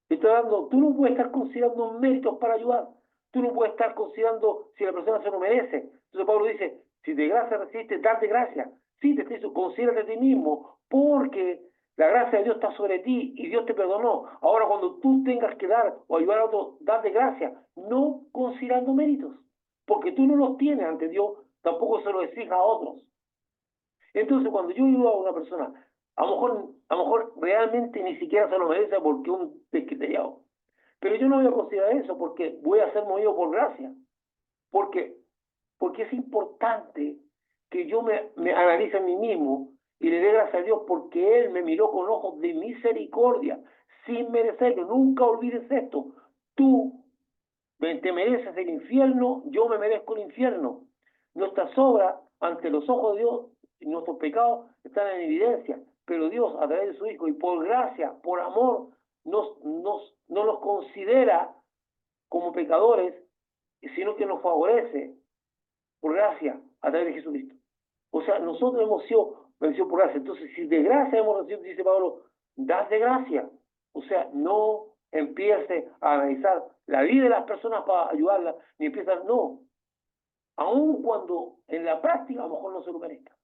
Está hablando, tú no puedes estar considerando méritos para ayudar, tú no puedes estar considerando si la persona se lo merece. Entonces Pablo dice, si de gracia recibiste, date gracia. Sí, te estoy diciendo, considérate a ti mismo, porque la gracia de Dios está sobre ti y Dios te perdonó. Ahora cuando tú tengas que dar o ayudar a otro, date gracia, no considerando méritos, porque tú no los tienes ante Dios, tampoco se los exijas a otros. Entonces cuando yo ayudo a una persona, a lo mejor realmente ni siquiera se lo merece porque es un descriteriado. Pero yo no voy a considerar eso porque voy a ser movido por gracia. Porque, porque es importante que yo me analice a mí mismo y le dé gracias a Dios porque Él me miró con ojos de misericordia, sin merecerlo. Nunca olvides esto. Tú te mereces el infierno, yo me merezco el infierno. Nuestras obras ante los ojos de Dios y nuestros pecados están en evidencia, pero Dios a través de su Hijo y por gracia, por amor, no nos considera como pecadores, sino que nos favorece por gracia a través de Jesucristo. O sea, nosotros hemos sido vencidos por gracia. Entonces, si de gracia hemos recibido, dice Pablo, das de gracia. O sea, no empiece a analizar la vida de las personas para ayudarlas, ni empiezas, no. Aun cuando en la práctica a lo mejor no se lo merezca.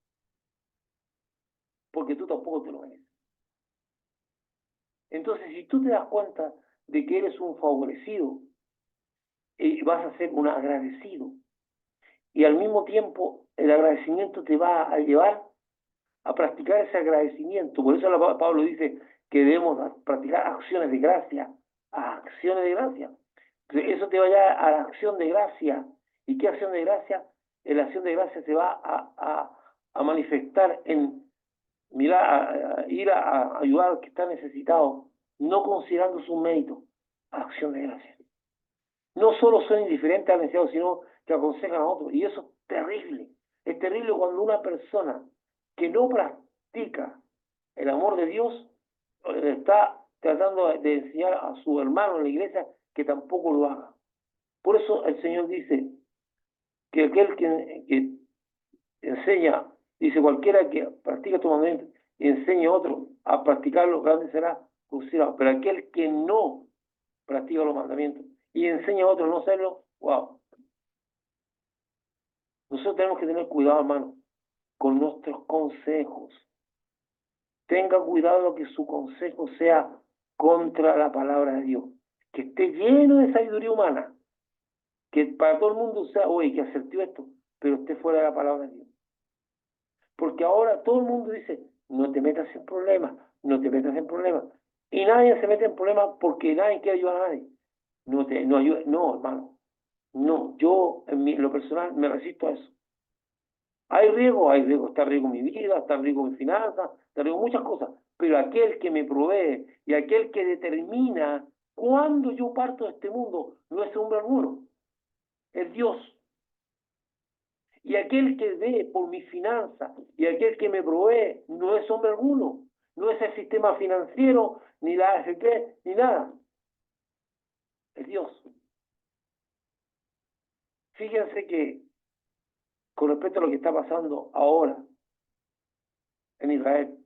Porque tú tampoco te lo mereces. Entonces, si tú te das cuenta de que eres un favorecido, vas a ser un agradecido. Y al mismo tiempo, el agradecimiento te va a llevar a practicar ese agradecimiento. Por eso Pablo dice que debemos practicar acciones de gracia, acciones de gracia. Entonces, eso te va a llevar a la acción de gracia. ¿Y qué acción de gracia? La acción de gracia se va a manifestar en mirar, ir a ayudar al que está necesitado, no considerando su mérito. Acción de gracia. No solo son indiferentes al necesitado, sino que aconsejan a otros. Y eso es terrible. Es terrible cuando una persona que no practica el amor de Dios está tratando de enseñar a su hermano en la iglesia que tampoco lo haga. Por eso el Señor dice que aquel que enseña, dice cualquiera que practica tu mandamiento y enseñe a otro a practicarlo, grande será considerado. Pero aquel que no practica los mandamientos y enseña a otros a no hacerlo, wow. Nosotros tenemos que tener cuidado, hermano, con nuestros consejos. Tenga cuidado que su consejo sea contra la palabra de Dios, que esté lleno de sabiduría humana, que para todo el mundo sea, oye, que acertó esto, pero esté fuera de la palabra de Dios. Porque ahora todo el mundo dice, no te metas en problemas, no te metas en problemas. Y nadie se mete en problemas porque nadie quiere ayudar a nadie. No, hermano. No, yo en lo personal me resisto a eso. Hay riesgo, está en riesgo mi vida, está en riesgo mi finanzas, está en riesgo muchas cosas, pero aquel que me provee y aquel que determina cuándo yo parto de este mundo no es hombre alguno, es Dios. Y aquel que ve por mis finanzas y aquel que me provee no es hombre alguno, no es el sistema financiero, ni la AFP, ni nada, es Dios. Fíjense que con respecto a lo que está pasando ahora en Israel,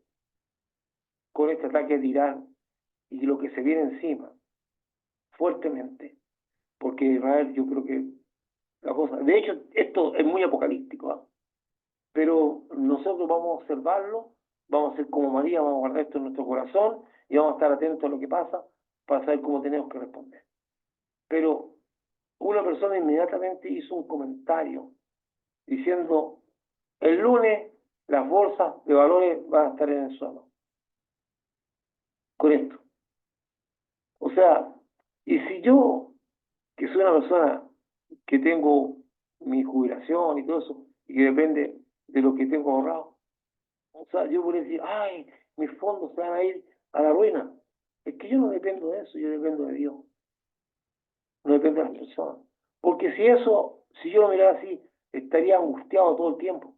con este ataque de Irán y lo que se viene encima, fuertemente, porque Israel yo creo que la cosa, de hecho esto es muy apocalíptico, ¿eh? Pero nosotros vamos a observarlo, vamos a ser como María, vamos a guardar esto en nuestro corazón y vamos a estar atentos a lo que pasa para saber cómo tenemos que responder. Pero una persona inmediatamente hizo un comentario diciendo, el lunes las bolsas de valores van a estar en el suelo. Con esto. O sea, y si yo, que soy una persona que tengo mi jubilación y todo eso, y que depende de lo que tengo ahorrado, o sea, yo podría decir, ay, mis fondos se van a ir a la ruina. Es que yo no dependo de eso, yo dependo de Dios, no dependo de las personas. Porque si yo lo mirara así, estaría angustiado todo el tiempo.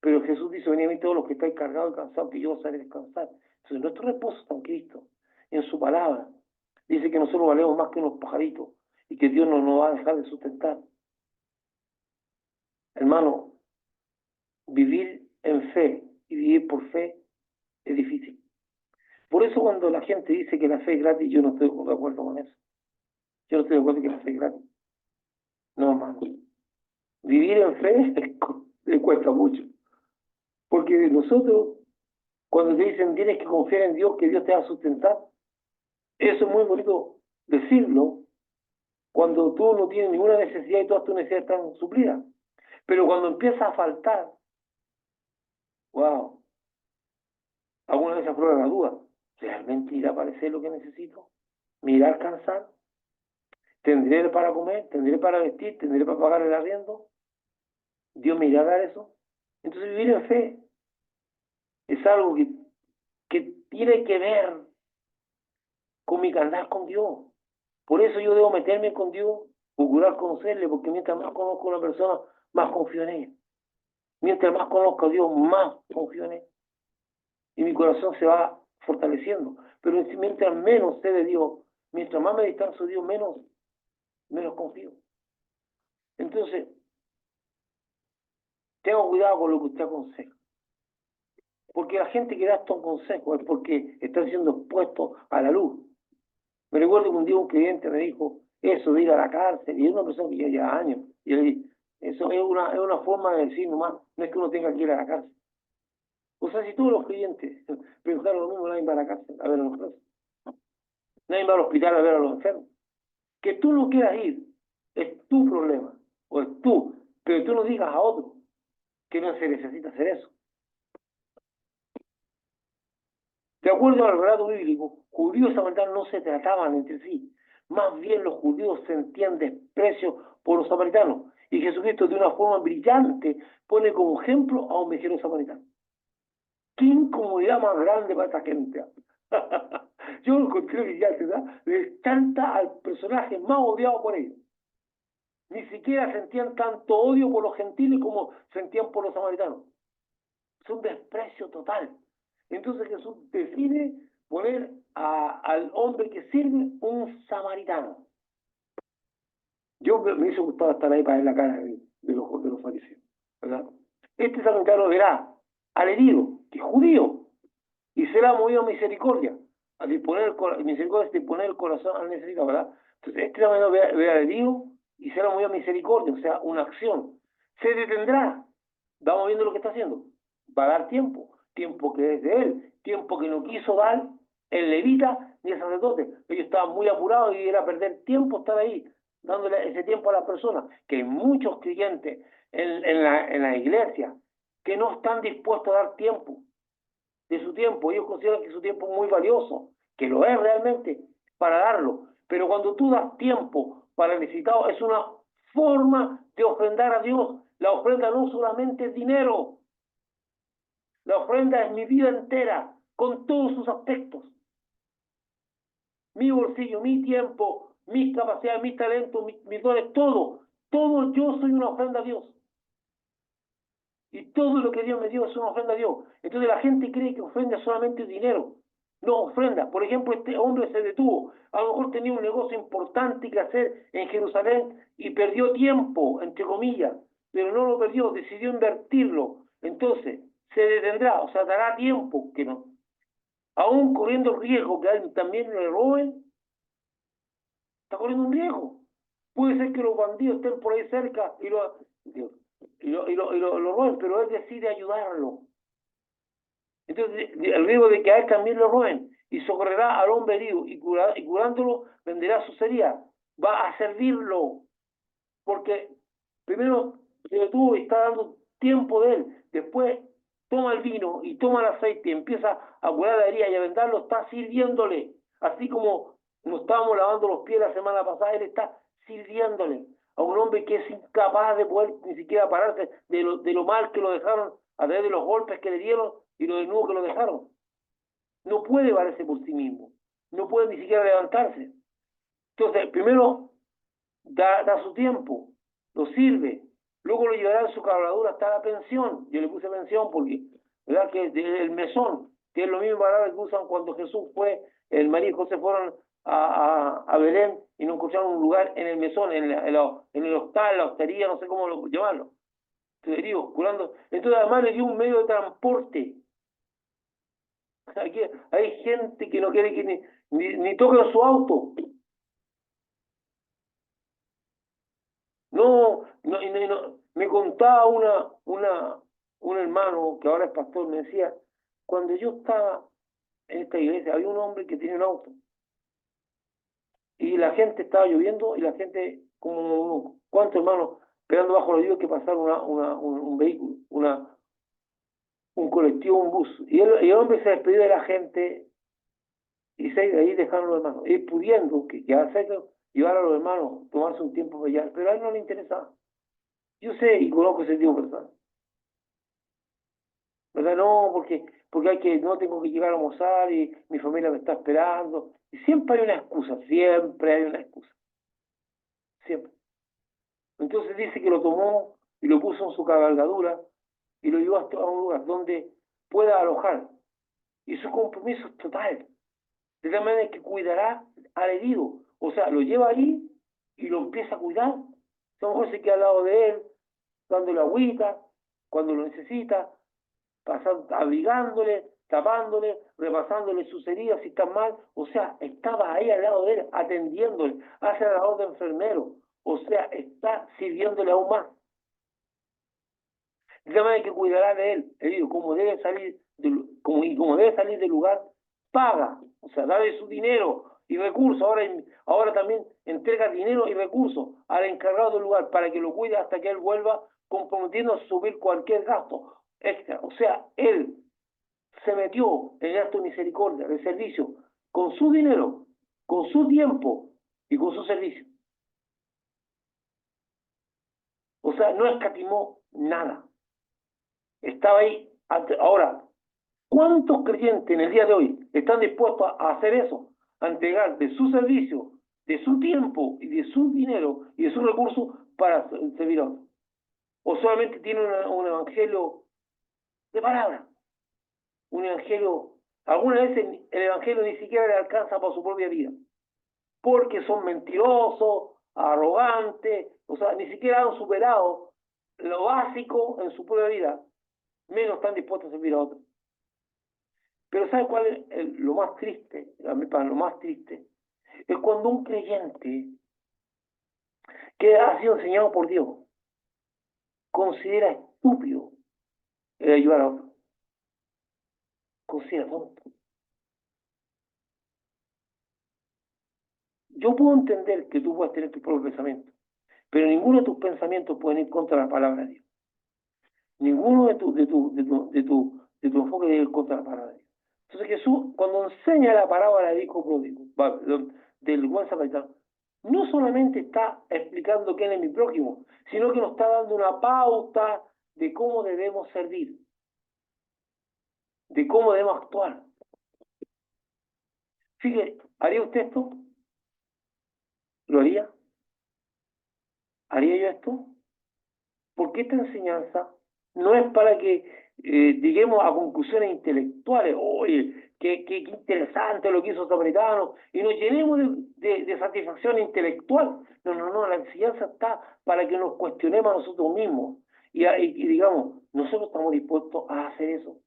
Pero Jesús dice, venid a mí todos los que estáis cargados y cansados, que yo os haré descansar. Entonces nuestro reposo está en Cristo, en su palabra. Dice que nosotros valemos más que unos pajaritos y que Dios no nos va a dejar de sustentar. Hermano, vivir en fe y vivir por fe es difícil. Por eso cuando la gente dice que la fe es gratis, yo no estoy de acuerdo con eso. Yo no estoy de acuerdo que la fe es gratis. No, hermano. Vivir en fe le cuesta mucho. Porque nosotros, cuando te dicen tienes que confiar en Dios, que Dios te va a sustentar, eso es muy bonito decirlo cuando tú no tienes ninguna necesidad y todas tus necesidades están suplidas. Pero cuando empieza a faltar, wow, alguna vez aflora la duda. ¿Realmente irá a aparecer lo que necesito? ¿Me irá a alcanzar? ¿Tendré para comer? ¿Tendré para vestir? ¿Tendré para pagar el arriendo? ¿Dios me irá a dar eso? Entonces vivir en fe es algo que tiene que ver con mi andar con Dios. Por eso yo debo meterme con Dios, procurar conocerle, porque mientras más conozco a una persona, más confío en ella. Mientras más conozco a Dios, más confío en él. Y mi corazón se va fortaleciendo. Pero mientras menos sé de Dios, mientras más me distancio de Dios, menos confío. Entonces, tengo cuidado con lo que usted aconseja. Porque la gente que da estos consejos es porque están siendo expuestos a la luz. Me recuerdo que un día un cliente me dijo eso de ir a la cárcel, y es una persona que ya lleva años. Y yo le dije, eso es una forma de decir nomás, no es que uno tenga que ir a la cárcel. O sea, si todos los clientes pensaron lo mismo, nadie va a la cárcel a ver a los presos. Nadie va al hospital a ver a los enfermos. Que tú no quieras ir es tu problema, o es tú, pero tú no digas a otro que no se necesita hacer eso. De acuerdo al relato bíblico, judíos y samaritanos no se trataban entre sí. Más bien los judíos sentían desprecio por los samaritanos. Y Jesucristo, de una forma brillante, pone como ejemplo a un viajero samaritano. ¡Qué incomodidad más grande para esta gente! Yo lo encontré brillante, ¿verdad? Les canta al personaje más odiado por ellos. Ni siquiera sentían tanto odio por los gentiles como sentían por los samaritanos. Es un desprecio total. Entonces Jesús decide poner al hombre que sirve un samaritano. Yo me hizo gustado estar ahí para ver la cara de los fariseos, ¿verdad? Este samaritano verá al herido, que es judío, y será movido a misericordia, a disponer misericordia es disponer el corazón al necesitado, ¿verdad? Entonces este samaritano ve al herido y será movido a misericordia, o sea, una acción. Se detendrá, vamos viendo lo que está haciendo, va a dar tiempo que es de él, tiempo que no quiso dar el levita ni el sacerdote. Ellos estaban muy apurados y era perder tiempo estar ahí, dándole ese tiempo a las personas, que hay muchos creyentes en la iglesia que no están dispuestos a dar tiempo de su tiempo. Ellos consideran que su tiempo es muy valioso, que lo es realmente, para darlo. Pero cuando tú das tiempo para el necesitado, es una forma de ofrendar a Dios. La ofrenda no solamente es dinero, la ofrenda es mi vida entera, con todos sus aspectos. Mi bolsillo, mi tiempo, mis capacidades, mis talentos, mis dones, todo. Todo yo soy una ofrenda a Dios. Y todo lo que Dios me dio es una ofrenda a Dios. Entonces la gente cree que ofrenda solamente dinero. No ofrenda. Por ejemplo, este hombre se detuvo. A lo mejor tenía un negocio importante que hacer en Jerusalén y perdió tiempo, entre comillas, pero no lo perdió, decidió invertirlo. Entonces, se detendrá, o sea, dará tiempo que no. Aún corriendo riesgo que alguien también le roben, está corriendo un riesgo. Puede ser que los bandidos estén por ahí cerca y lo roben, pero él decide ayudarlo. Entonces, el riesgo de que a él también lo roben, y socorrerá al hombre herido, y curándolo, venderá sus heridas. Va a servirlo, porque primero se detuvo y está dando tiempo de él. Después toma el vino y toma el aceite y empieza a curar la herida y a vendarlo, está sirviéndole. Así como nos estábamos lavando los pies la semana pasada, él está sirviéndole a un hombre que es incapaz de poder ni siquiera pararse de lo mal que lo dejaron, a través de los golpes que le dieron y lo desnudo que lo dejaron. No puede valerse por sí mismo, no puede ni siquiera levantarse. Entonces, primero da su tiempo, lo sirve, Luego lo llevará en su cabalgadura hasta la pensión. Yo le puse pensión porque, ¿verdad? Que el mesón, que es lo mismo palabra que usan cuando Jesús fue, el María y José fueron a Belén y no encontraron un lugar en el mesón, en el hostal, la hostería, no sé cómo llamarlo. Te digo, curando. Entonces además le dio un medio de transporte. Aquí hay gente que no quiere que ni toquen su auto. No, no, no, me contaba un hermano que ahora es pastor, me decía, cuando yo estaba en esta iglesia, había un hombre que tenía un auto y la gente estaba lloviendo y la gente, como unos cuantos hermanos, esperando bajo la lluvia que pasara un vehículo, un colectivo, un bus. Y el hombre se despidió de la gente y se de ahí dejaron los hermanos. Y pudiendo que ya sé que llevar a los hermanos, tomarse un tiempo para allá, pero a él no le interesaba. Yo sé y conozco ese tipo de personas. ¿Verdad? No, porque no tengo que llegar a almorzar y mi familia me está esperando. Y siempre hay una excusa, siempre hay una excusa, siempre. Entonces dice que lo tomó y lo puso en su cabalgadura y lo llevó hasta a un lugar donde pueda alojar. Y su compromiso es total, de tal manera que cuidará al herido. O sea, lo lleva ahí y lo empieza a cuidar. A lo mejor se queda al lado de él, dándole agüita, cuando lo necesita, abrigándole, tapándole, repasándole sus heridas si están mal. O sea, estaba ahí al lado de él, atendiéndole, hace la labor de enfermero. O sea, está sirviéndole aún más. De manera que cuidará de él, herido, como debe salir como debe salir del lugar, paga, o sea, dale su dinero y recursos. Ahora también entrega dinero y recursos al encargado del lugar para que lo cuide hasta que él vuelva, comprometiéndose a subir cualquier gasto extra. O sea, él se metió en el acto de misericordia, de servicio, con su dinero, con su tiempo y con su servicio. O sea, no escatimó nada. Estaba ahí. Ahora, ¿cuántos creyentes en el día de hoy están dispuestos a hacer eso? A entregar de su servicio, de su tiempo y de su dinero y de sus recursos para servir a otros. O solamente tienen un evangelio de palabra, un evangelio. Algunas veces el evangelio ni siquiera le alcanza para su propia vida, porque son mentirosos, arrogantes, o sea, ni siquiera han superado lo básico en su propia vida, menos están dispuestos a servir a otros. Pero ¿sabe cuál es lo más triste? A mí, para lo más triste, es cuando un creyente que ha sido enseñado por Dios considera estúpido el ayudar a otro, considera tonto. Yo puedo entender que tú puedas tener tus propios pensamientos, pero ninguno de tus pensamientos puede ir contra la palabra de Dios. Ninguno de tu enfoque debe ir contra la palabra de Dios. Entonces Jesús, cuando enseña la parábola del hijo pródigo, del buen samaritano, no solamente está explicando quién es mi prójimo, sino que nos está dando una pauta de cómo debemos servir, de cómo debemos actuar. Fíjate, ¿haría usted esto? ¿Lo haría? ¿Haría yo esto? Porque esta enseñanza no es para que lleguemos a conclusiones intelectuales. Oye, qué interesante lo que hizo Samaritano, y nos llenemos de satisfacción intelectual. No, no, no, la enseñanza está para que nos cuestionemos a nosotros mismos y digamos, nosotros estamos dispuestos a hacer eso,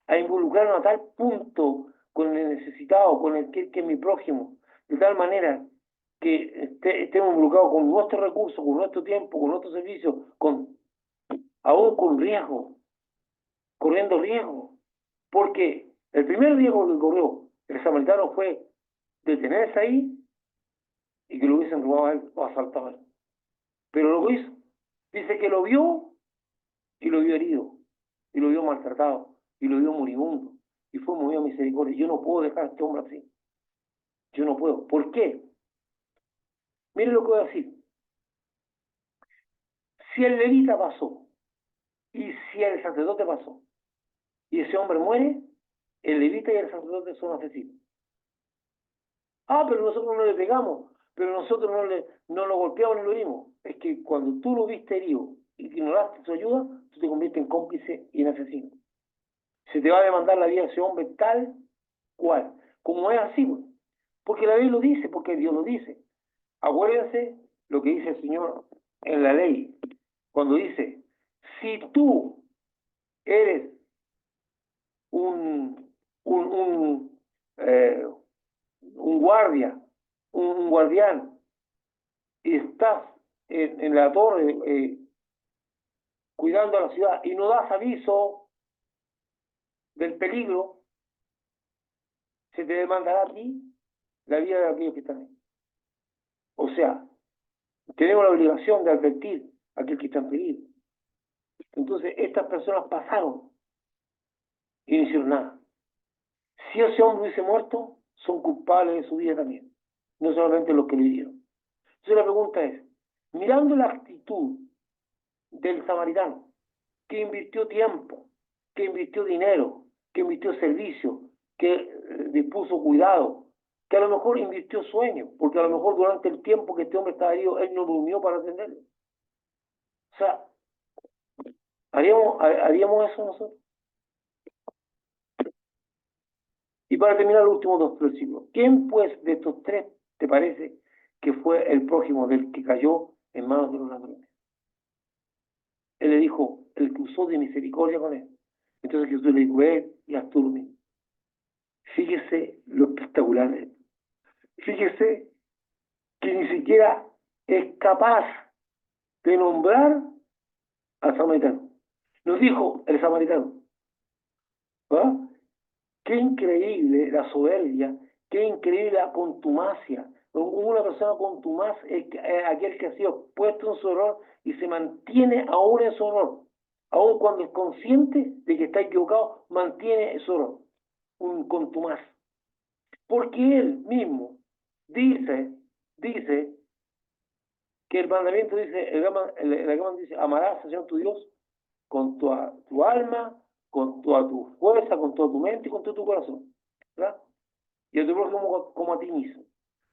a involucrarnos a tal punto con el necesitado, con el que es mi prójimo, de tal manera que estemos involucrados con nuestros recursos, con nuestro tiempo, con nuestro servicio, aún con riesgo, corriendo riesgo. Porque el primer riesgo que corrió el samaritano fue detenerse ahí y que lo hubiesen robado a él o asaltado a él. Pero lo que hizo, dice que lo vio y lo vio herido, y lo vio maltratado, y lo vio moribundo, y fue movido a misericordia. Yo no puedo dejar a este hombre así. Yo no puedo. ¿Por qué? Mire lo que voy a decir. Si el levita pasó y si el sacerdote pasó y ese hombre muere, el levita y el sacerdote son asesinos. Ah, pero nosotros no le pegamos, pero nosotros no lo golpeamos ni lo vimos. es que cuando tú lo viste herido y ignoraste su ayuda, tú te conviertes en cómplice y en asesino. Se te va a demandar la vida de ese hombre tal cual. Como es así, pues. Porque la ley lo dice, porque Dios lo dice. Acuérdense lo que dice el Señor en la ley, cuando dice, si tú eres un, un, un, eh, un guardia, un guardián, y estás en la torre cuidando a la ciudad y no das aviso del peligro, se te demandará a ti la vida de aquellos que están ahí. O sea, tenemos la obligación de advertir a aquel que está en peligro. Entonces, estas personas pasaron y no hicieron nada. Si ese hombre hubiese muerto, son culpables de su vida también, no solamente los que lo hirieron. Entonces la pregunta es, mirando la actitud del samaritano, que invirtió tiempo, que invirtió dinero, que invirtió servicio, que dispuso cuidado, que a lo mejor invirtió sueño, porque a lo mejor durante el tiempo que este hombre estaba herido, él no durmió para atenderlo. O sea, ¿haríamos eso nosotros? Y para terminar los últimos dos versículos, ¿quién pues de estos tres te parece que fue el prójimo del que cayó en manos de los ladrones? Él le dijo, el que usó de misericordia con él. Entonces Jesús le dijo, ve y haz tú lo mismo. Fíjese lo espectacular de él. Fíjese que ni siquiera es capaz de nombrar al samaritano. Nos dijo el samaritano. ¿Ah? Qué increíble la soberbia, qué increíble la contumacia. Una persona contumaz es aquel que ha sido puesto en su error y se mantiene aún en su error. Aún cuando es consciente de que está equivocado, mantiene su error. Un contumaz. Porque él mismo dice que el mandamiento dice, el dice, amarás al Señor tu Dios con tu alma, con toda tu fuerza, con toda tu mente y con todo tu corazón. ¿Verdad? Y a tu prójimo como a ti mismo.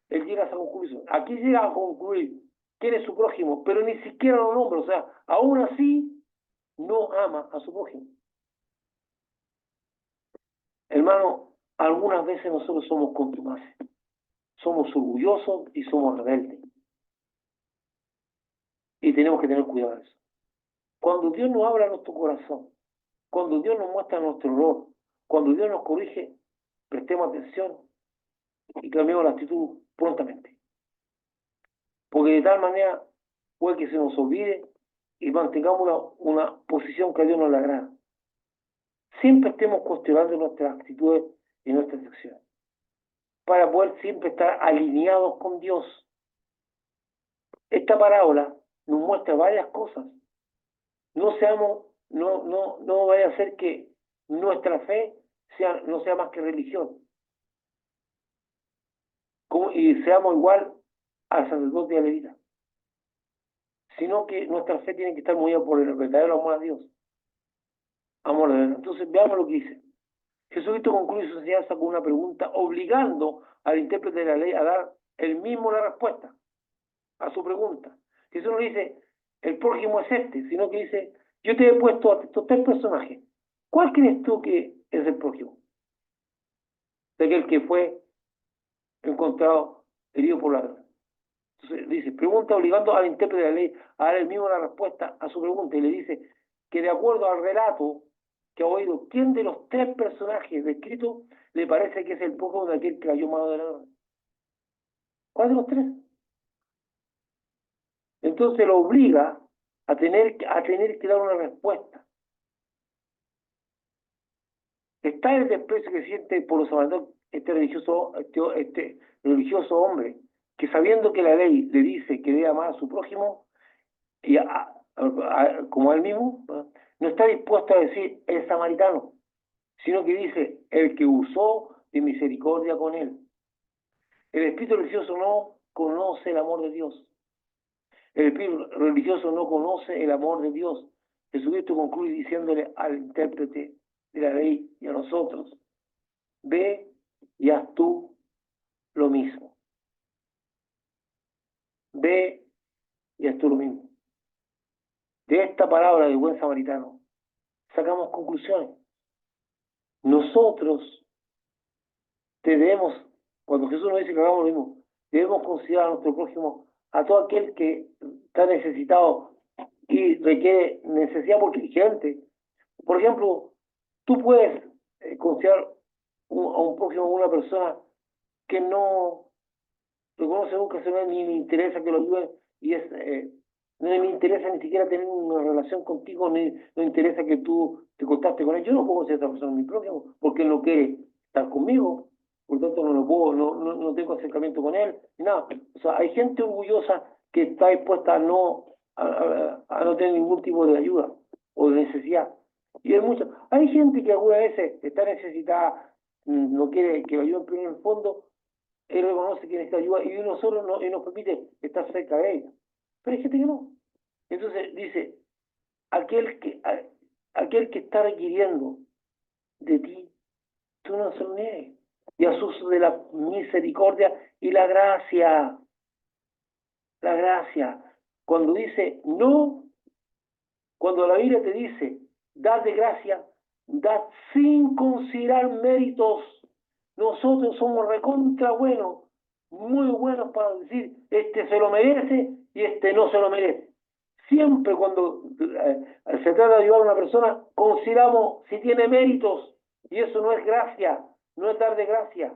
Él llega a esa conclusión. Aquí llega a concluir quién es su prójimo, pero ni siquiera lo nombra. O sea, aún así no ama a su prójimo. Hermano, algunas veces nosotros somos contumaces, somos orgullosos y somos rebeldes. Y tenemos que tener cuidado de eso. Cuando Dios nos habla a nuestro corazón, cuando Dios nos muestra nuestro error, cuando Dios nos corrige, prestemos atención y cambiemos la actitud prontamente. Porque de tal manera puede que se nos olvide y mantengamos una posición que a Dios no le agrada. Siempre estemos cuestionando nuestras actitudes y nuestras acciones, para poder siempre estar alineados con Dios. Esta parábola nos muestra varias cosas. No vaya a ser que nuestra fe no sea más que religión. Y seamos igual al sacerdote y a levita. Sino que nuestra fe tiene que estar movida por el verdadero amor a Dios. Amor a Dios. Entonces veamos lo que dice. Jesucristo concluye su enseñanza con una pregunta, obligando al intérprete de la ley a dar él mismo la respuesta a su pregunta. Jesús no dice, el prójimo es este, sino que dice, yo te he puesto a estos tres personajes. ¿Cuál crees tú que es el prójimo? De aquel que fue encontrado herido por ladrón. Entonces dice, pregunta obligando al intérprete de la ley a dar él mismo la respuesta a su pregunta y le dice que de acuerdo al relato que ha oído, ¿quién de los tres personajes descritos le parece que es el prójimo de aquel que cayó mano de ladrón? ¿Cuál de los tres? Entonces lo obliga a tener que dar una respuesta. Está el desprecio que siente por los samaritanos este religioso hombre, que sabiendo que la ley le dice que debe amar a su prójimo, y como a él mismo, no está dispuesto a decir el samaritano, sino que dice el que usó de misericordia con él. El espíritu religioso no conoce el amor de Dios. El espíritu religioso no conoce el amor de Dios. Jesucristo concluye diciéndole al intérprete de la ley y a nosotros, ve y haz tú lo mismo. Ve Y esto es lo mismo. De esta palabra de buen samaritano, sacamos conclusiones. Nosotros debemos, cuando Jesús nos dice que hagamos lo mismo, debemos considerar a nuestro prójimo, a todo aquel que está necesitado y requiere necesidad, porque hay gente. Por ejemplo, tú puedes considerar a un prójimo, una persona que no reconoce nunca, ni le interesa que lo ayuden, y no le interesa ni siquiera tener una relación contigo, ni no le interesa que tú te contactes con él. Yo no puedo ser esa persona mi prójimo, porque él no quiere estar conmigo, por lo tanto no lo puedo, no tengo acercamiento con él, ni nada. O sea, hay gente orgullosa que está dispuesta a no tener ningún tipo de ayuda o de necesidad. Y hay gente que algunas veces está necesitada, no quiere que lo ayuden, pero en el fondo él reconoce que necesita ayuda y nosotros y nos permite estar cerca de ella. Pero hay gente que no. Entonces dice, aquel que está requiriendo de ti, tú no se lo niegues. Y haz uso de la misericordia y la gracia. La gracia. Cuando dice no, cuando la Biblia te dice, dad de gracia, dad sin considerar méritos. Nosotros somos recontra buenos, muy buenos para decir, este se lo merece y este no se lo merece. Siempre cuando se trata de ayudar a una persona, consideramos si tiene méritos, y eso no es gracia, no es dar de gracia,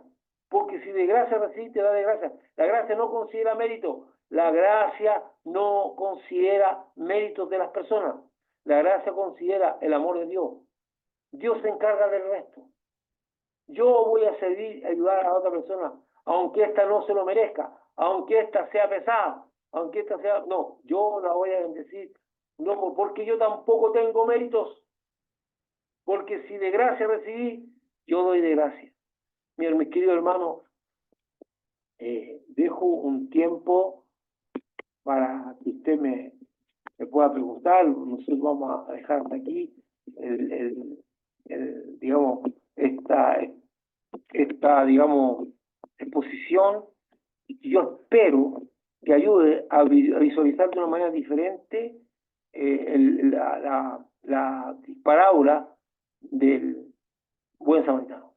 porque si de gracia recibiste, da de gracia. La gracia no considera mérito, la gracia no considera méritos de las personas, la gracia considera el amor de Dios. Dios se encarga del resto. Yo voy a servir, ayudar a otra persona, aunque ésta no se lo merezca, aunque ésta sea pesada, aunque ésta sea... No, yo la voy a bendecir, no porque yo tampoco tengo méritos, porque si de gracia recibí, yo doy de gracia. Mira, mis queridos hermanos, dejo un tiempo para que usted me pueda preguntar. Nosotros vamos a dejar hasta aquí digamos, esta, digamos, exposición. Yo espero que ayude a visualizar de una manera diferente la parábola del buen samaritano.